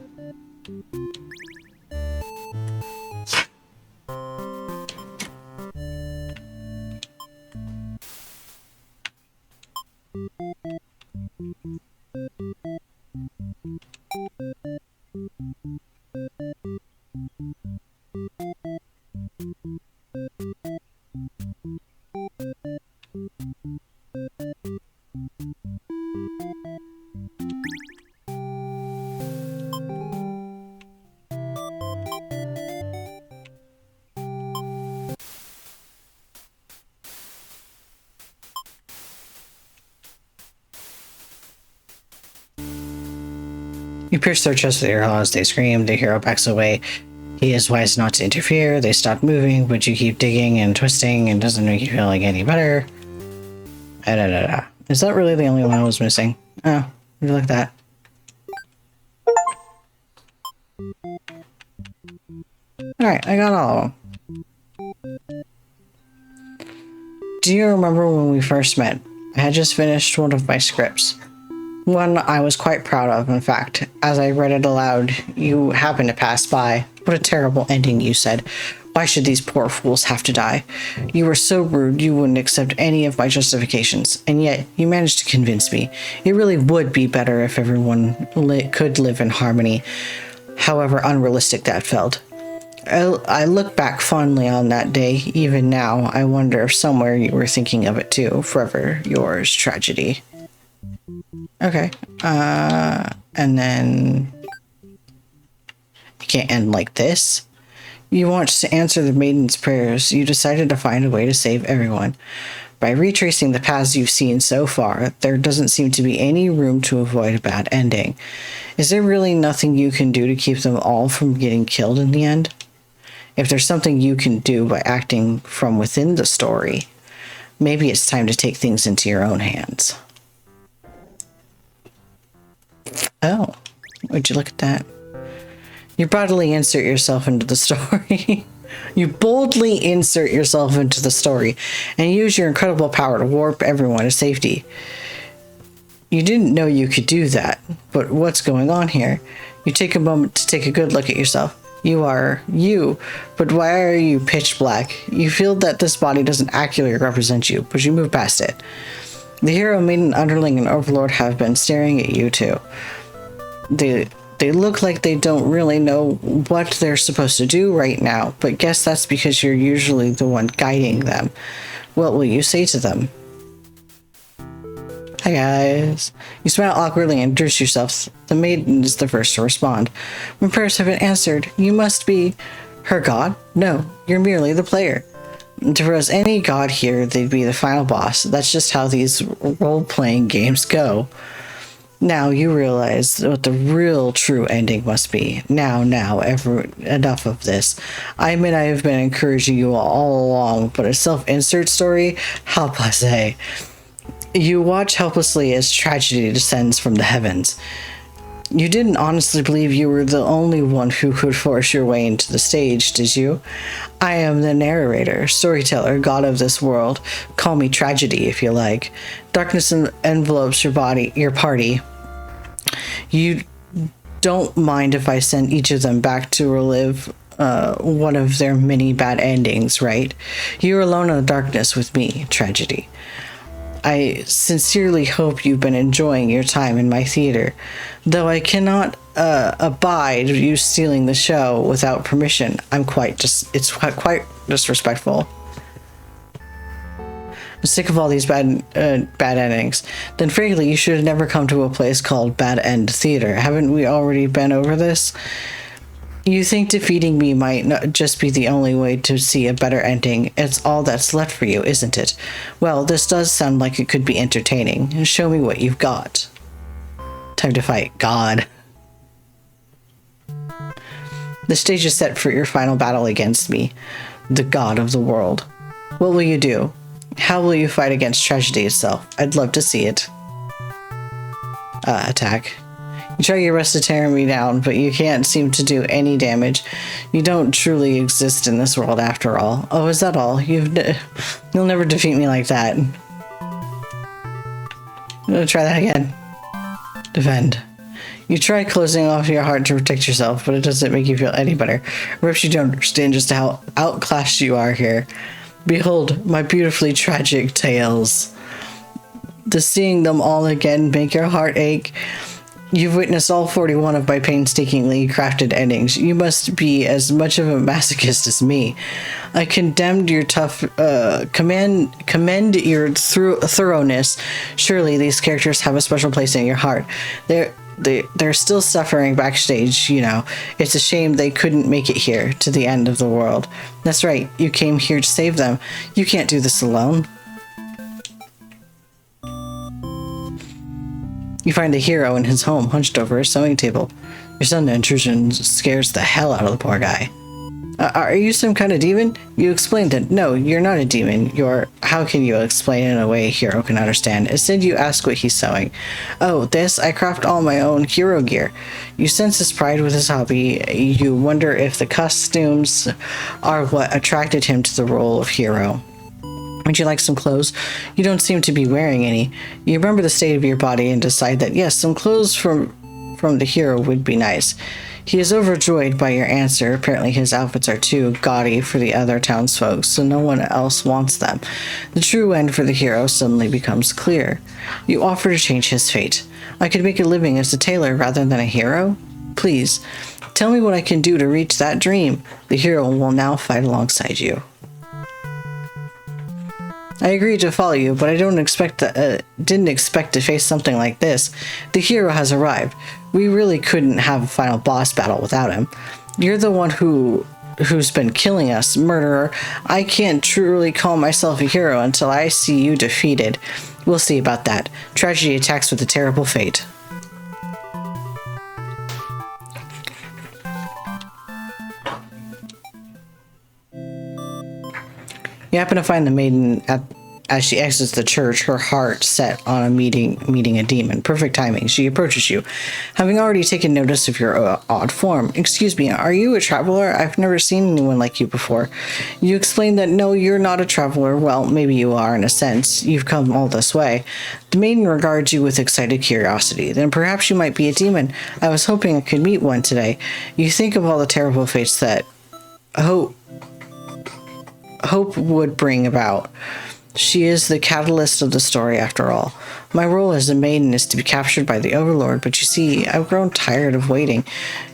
Speaker 1: You pierce their chest with your claws. They scream. The hero backs away. He is wise not to interfere. They stop moving, but you keep digging and twisting, and doesn't make you feel like any better. Is that really the only one I was missing? Oh, look at that. Alright, I got all of them. Do you remember when we first met? I had just finished one of my scripts. One I was quite proud of, in fact. As I read it aloud, you happened to pass by. What a terrible ending, you said. Why should these poor fools have to die? You were so rude you wouldn't accept any of my justifications, and yet you managed to convince me. It really would be better if everyone could live in harmony, however unrealistic that felt. I look back fondly on that day. Even now, I wonder if somewhere you were thinking of it too. Forever yours, Tragedy. Okay. And then... You can't end like this. You want to answer the maiden's prayers. You decided to find a way to save everyone. By retracing the paths you've seen so far, there doesn't seem to be any room to avoid a bad ending. Is there really nothing you can do to keep them all from getting killed in the end? If there's something you can do by acting from within the story, maybe it's time to take things into your own hands. Oh, would you look at that? You bodily insert yourself into the story. You boldly insert yourself into the story and use your incredible power to warp everyone to safety. You didn't know you could do that, but what's going on here? You take a moment to take a good look at yourself. You are you, but why are you pitch black? You feel that this body doesn't accurately represent you, but you move past it. The hero, maiden, underling, and overlord have been staring at you too. They look like they don't really know what they're supposed to do right now, but guess that's because you're usually the one guiding them. What will you say to them? Hi guys. You smile awkwardly and introduce yourself. The maiden is the first to respond. When prayers have been answered, you must be her god? No, you're merely the player. To us, any god here, they'd be the final boss. That's just how these role-playing games go. Now you realize what the real true ending must be. Now, enough of this. I admit I have been encouraging you all along, but a self-insert story? How blasé. You watch helplessly as tragedy descends from the heavens. You didn't honestly believe you were the only one who could force your way into the stage, did you? I am the narrator, storyteller, god of this world. Call me Tragedy if you like. Darkness envelopes your party. You don't mind if I send each of them back to relive one of their many bad endings, right? You're alone in the darkness with me, Tragedy. I sincerely hope you've been enjoying your time in my theater, though I cannot abide you stealing the show without permission. It's quite disrespectful. I'm sick of all these bad endings. Then frankly, you should have never come to a place called Bad End Theater. Haven't we already been over this? You think defeating me might not just be the only way to see a better ending. It's all that's left for you, isn't it? Well, this does sound like it could be entertaining. Show me what you've got. Time to fight God. The stage is set for your final battle against me, the god of the world. What will you do? How will you fight against tragedy itself? I'd love to see it. Attack. You try your best to tear me down, but you can't seem to do any damage. You don't truly exist in this world after all. Oh, is that all? You'll never defeat me like that. Try that again. Defend. You try closing off your heart to protect yourself, but it doesn't make you feel any better. Perhaps you don't understand just how outclassed you are here. Behold, my beautifully tragic tales. The seeing them all again make your heart ache. You've witnessed all 41 of my painstakingly crafted endings. You must be as much of a masochist as me. I commend your thoroughness. Surely these characters have a special place in your heart. They're still suffering backstage, you know. It's a shame they couldn't make it here to the end of the world. That's right, you came here to save them. You can't do this alone. You find the hero in his home, hunched over his sewing table. Your sudden intrusion scares the hell out of the poor guy. Are you some kind of demon? You explained that. No, you're not a demon. You're... How can you explain it in a way a hero can understand? Instead, you ask what he's sewing. Oh, this? I craft all my own hero gear. You sense his pride with his hobby. You wonder if the costumes are what attracted him to the role of hero. Would you like some clothes? You don't seem to be wearing any. You remember the state of your body and decide that, yes, some clothes from the hero would be nice. He is overjoyed by your answer. Apparently his outfits are too gaudy for the other townsfolk, so no one else wants them. The true end for the hero suddenly becomes clear. You offer to change his fate. I could make a living as a tailor rather than a hero? Please, tell me what I can do to reach that dream. The hero will now fight alongside you. I agreed to follow you, but I didn't expect to face something like this. The hero has arrived. We really couldn't have a final boss battle without him. You're the one who's been killing us, murderer. I can't truly call myself a hero until I see you defeated. We'll see about that. Tragedy attacks with a terrible fate. You happen to find the maiden as she exits the church, her heart set on meeting a demon. Perfect timing. She approaches you, having already taken notice of your odd form. Excuse me, are you a traveler? I've never seen anyone like you before. You explain that no, you're not a traveler. Well, maybe you are in a sense. You've come all this way. The maiden regards you with excited curiosity. Then perhaps you might be a demon. I was hoping I could meet one today. You think of all the terrible fates that hope would bring about. She is the catalyst of the story after all. My role as a maiden is to be captured by the Overlord, but you see, I've grown tired of waiting.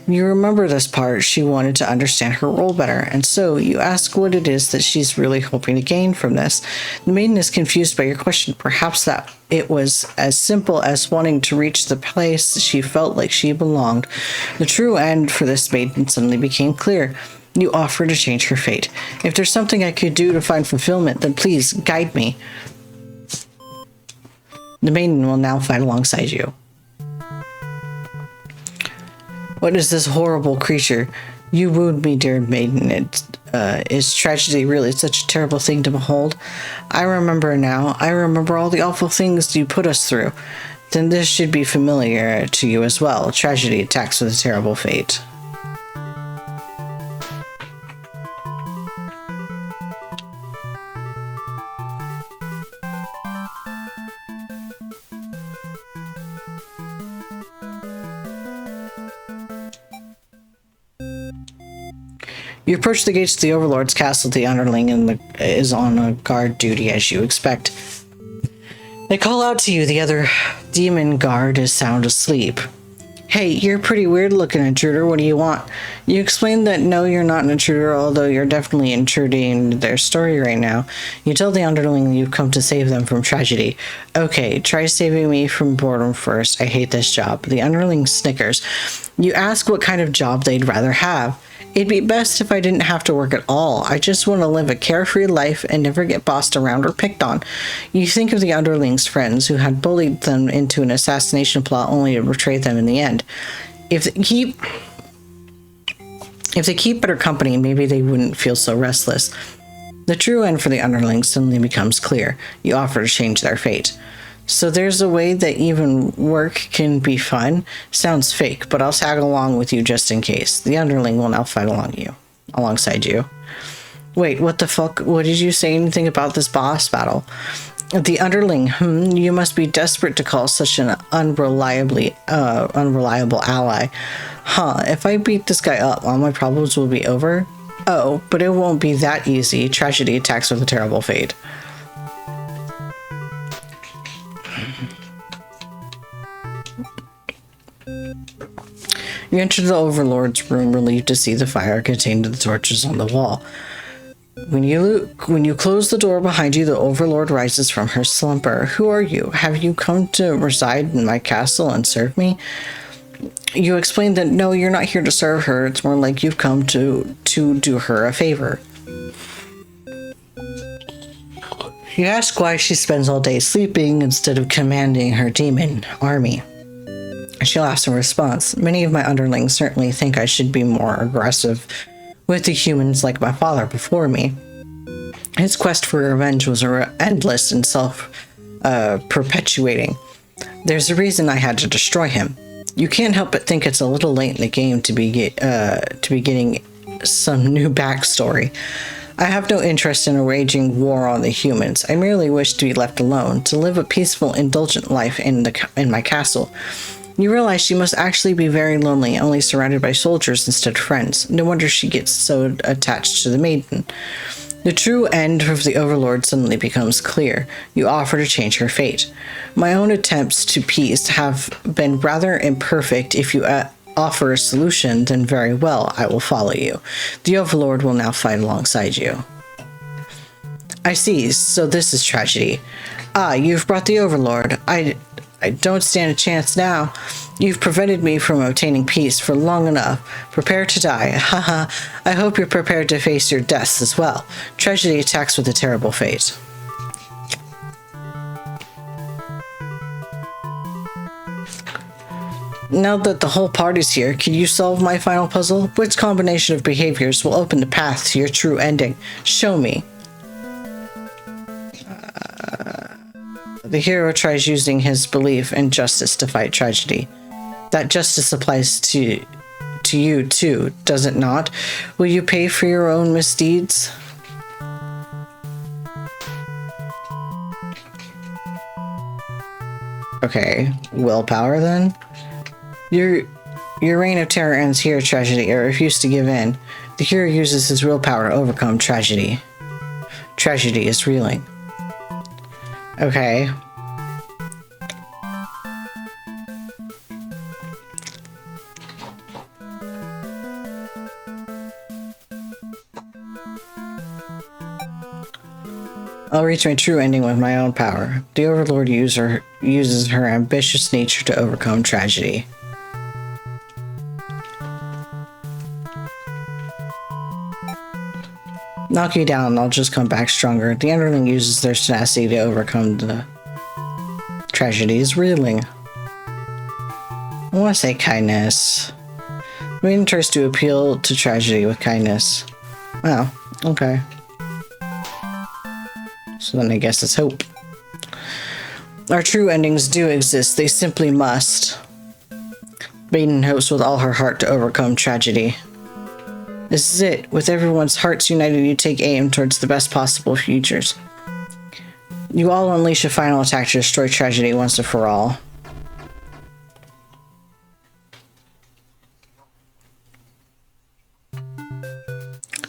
Speaker 1: You remember this part. She wanted to understand her role better, and so you ask what it is that she's really hoping to gain from this. The maiden is confused by your question. Perhaps that it was as simple as wanting to reach the place she felt like she belonged. The true end for this maiden suddenly became clear. You offer to change her fate. If there's something I could do to find fulfillment, then please guide me. The maiden will now fight alongside you. What is this horrible creature? You wound me, dear maiden. Is tragedy really such a terrible thing to behold? I remember now. I remember all the awful things you put us through. Then this should be familiar to you as well. Tragedy attacks with a terrible fate. You approach the gates of the Overlord's castle. The underling is on a guard duty, as you expect. They call out to you. The other demon guard is sound asleep. Hey, you're a pretty weird-looking intruder. What do you want? You explain that no, you're not an intruder, although you're definitely intruding into their story right now. You tell the underling you've come to save them from tragedy. Okay, try saving me from boredom first. I hate this job. The underling snickers. You ask what kind of job they'd rather have. It'd be best if I didn't have to work at all. I just want to live a carefree life and never get bossed around or picked on. You think of the underlings' friends who had bullied them into an assassination plot only to betray them in the end. If they keep better company, maybe they wouldn't feel so restless. The true end for the underlings suddenly becomes clear. You offer to change their fate. So there's a way that even work can be fun. Sounds fake, but I'll tag along with you just in case. The underling will now fight alongside you. Wait, what the fuck? What did you say anything about this boss battle? The underling, you must be desperate to call such an unreliable ally. Huh, if I beat this guy up, all my problems will be over? Oh, but it won't be that easy. Tragedy attacks with a terrible fate. You enter the Overlord's room, relieved to see the fire contained in the torches on the wall. When you close the door behind you, the Overlord rises from her slumber. Who are you? Have you come to reside in my castle and serve me? You explain that no, you're not here to serve her. It's more like you've come to do her a favor. You ask why she spends all day sleeping instead of commanding her demon army. She laughs in response. Many of my underlings certainly think I should be more aggressive with the humans like my father before me. His quest for revenge was endless and self-perpetuating. There's a reason I had to destroy him. You can't help but think it's a little late in the game to be getting some new backstory. I have no interest in a raging war on the humans. I merely wish to be left alone, to live a peaceful, indulgent life in my castle. You realize she must actually be very lonely, only surrounded by soldiers instead of friends. No wonder she gets so attached to the maiden. The true end of the Overlord suddenly becomes clear. You offer to change her fate. My own attempts to peace have been rather imperfect. If you offer a solution, then very well, I will follow you. The Overlord will now fight alongside you. I see, so this is tragedy. Ah, you've brought the Overlord. I don't stand a chance now. You've prevented me from obtaining peace for long enough. Prepare to die. Haha. I hope you're prepared to face your deaths as well. Tragedy attacks with a terrible fate. Now that the whole party's here, can you solve my final puzzle? Which combination of behaviors will open the path to your true ending? Show me. The hero tries using his belief in justice to fight tragedy. That justice applies to you too, does it not? Will you pay for your own misdeeds? Okay, willpower then? Your reign of terror ends here, tragedy. I refuse to give in. The hero uses his willpower to overcome tragedy. Tragedy is reeling. Okay. I'll reach my true ending with my own power. The Overlord uses her ambitious nature to overcome tragedy. Knock you down, I'll just come back stronger. The underling uses their tenacity to overcome the tragedies reeling. I want to say kindness. Maiden tries to appeal to tragedy with kindness. Oh, okay. So then I guess it's hope. Our true endings do exist, they simply must. Maiden hopes with all her heart to overcome tragedy. This is it. With everyone's hearts united, you take aim towards the best possible futures. You all unleash a final attack to destroy tragedy once and for all.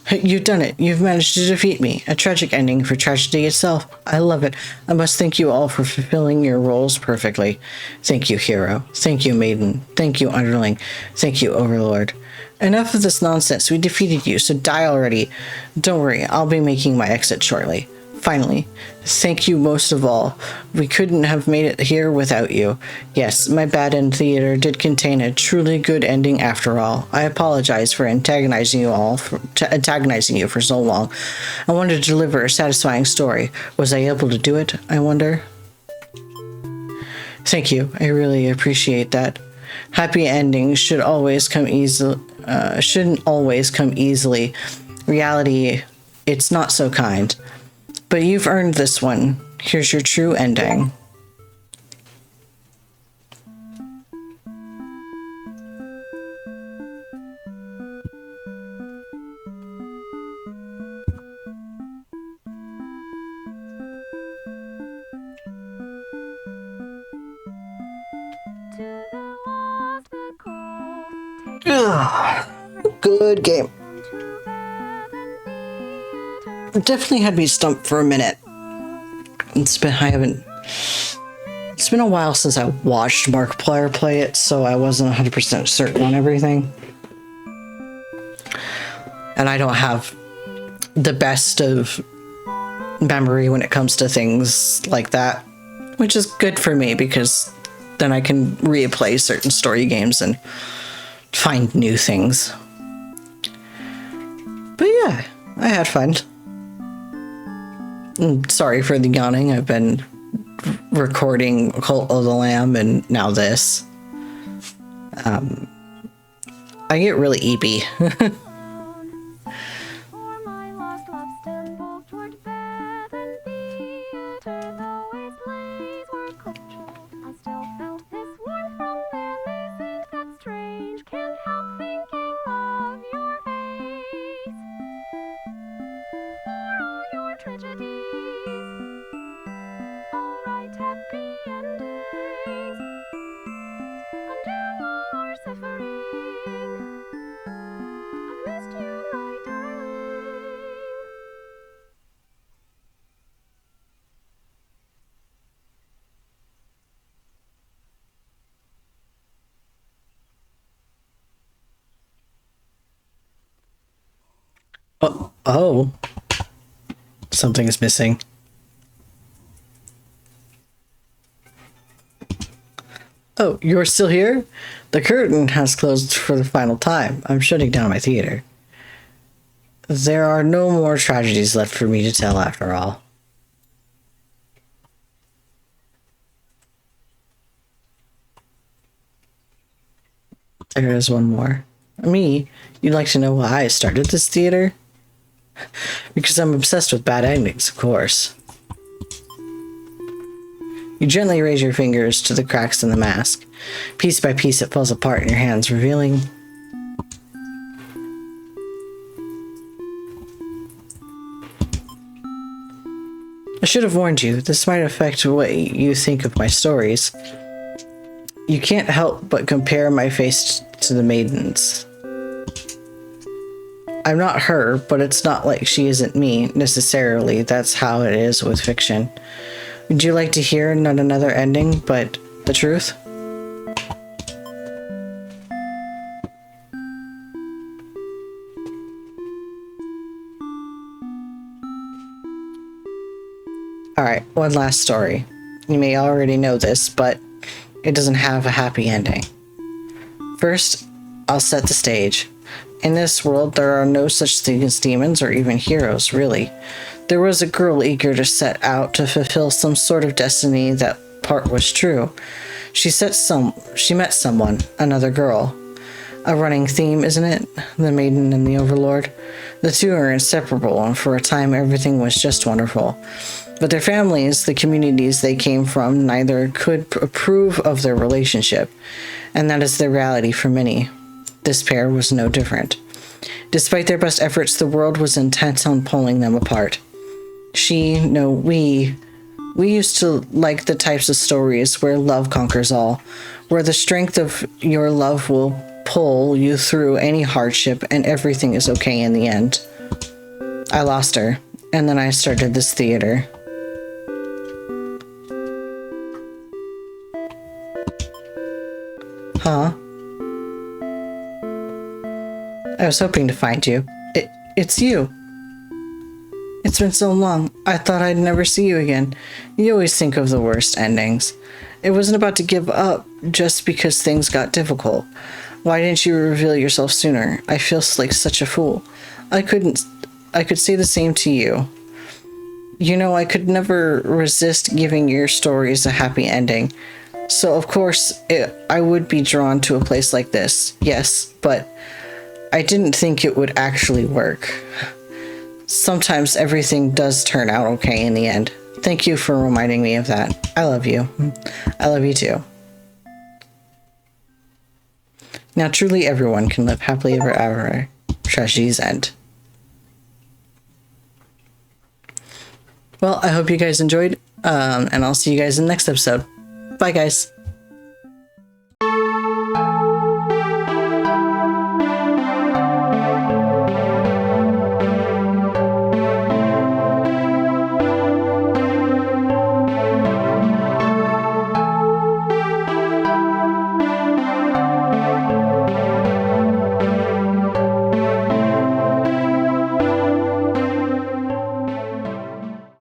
Speaker 1: You've done it. You've managed to defeat me. A tragic ending for tragedy itself. I love it. I must thank you all for fulfilling your roles perfectly. Thank you, hero. Thank you, maiden. Thank you, underling. Thank you, overlord. Enough of this nonsense. We defeated you, so die already. Don't worry, I'll be making my exit shortly. Finally, thank you most of all. We couldn't have made it here without you. Yes, my bad end theater did contain a truly good ending after all. I apologize for antagonizing you for so long. I wanted to deliver a satisfying story. Was I able to do it, I wonder? Thank you. I really appreciate that. Happy endings shouldn't always come easily. Reality, it's not so kind. But you've earned this one. Here's your true ending. Good game. It definitely had me stumped for a minute. It's been a while since I watched Markiplier play it, so I wasn't 100% certain on everything. And I don't have the best of memory when it comes to things like that, which is good for me because then I can replay certain story games and find new things. But yeah, I had fun. Sorry for the yawning. I've been recording Cult of the Lamb and now this. I get really eepy. Oh, something is missing. Oh, you're still here? The curtain has closed for the final time. I'm shutting down my theater. There are no more tragedies left for me to tell after all. There is one more. Me? You'd like to know why I started this theater? Because I'm obsessed with bad endings, of course. You gently raise your fingers to the cracks in the mask. Piece by piece, it falls apart in your hands, revealing... I should have warned you. This might affect what you think of my stories. You can't help but compare my face to the maiden's. I'm not her, but it's not like she isn't me, necessarily. That's how it is with fiction. Would you like to hear not another ending, but the truth? Alright, one last story. You may already know this, but it doesn't have a happy ending. First, I'll set the stage. In this world, there are no such things as demons or even heroes, really. There was a girl eager to set out to fulfill some sort of destiny. That part was true. She met someone, another girl. A running theme, isn't it? The maiden and the overlord. The two are inseparable, and for a time everything was just wonderful. But their families, the communities they came from, neither could approve of their relationship, and that is the reality for many. This pair was no different. Despite their best efforts, the world was intent on pulling them apart. We used to like the types of stories where love conquers all, where the strength of your love will pull you through any hardship and everything is okay in the end. I lost her, and then I started this theater. Huh? I was hoping to find you. It's you. It's been so long. I thought I'd never see you again. You always think of the worst endings. It wasn't about to give up just because things got difficult. Why didn't you reveal yourself sooner? I feel like such a fool. I could say the same to you. You know, I could never resist giving your stories a happy ending. So, of course, I would be drawn to a place like this. Yes, but I didn't think it would actually work. Sometimes everything does turn out okay in the end. Thank you for reminding me of that. I love you. I love you too. Now, truly everyone can live happily ever after. Tragedies end. Well, I hope you guys enjoyed, and I'll see you guys in the next episode. Bye, guys.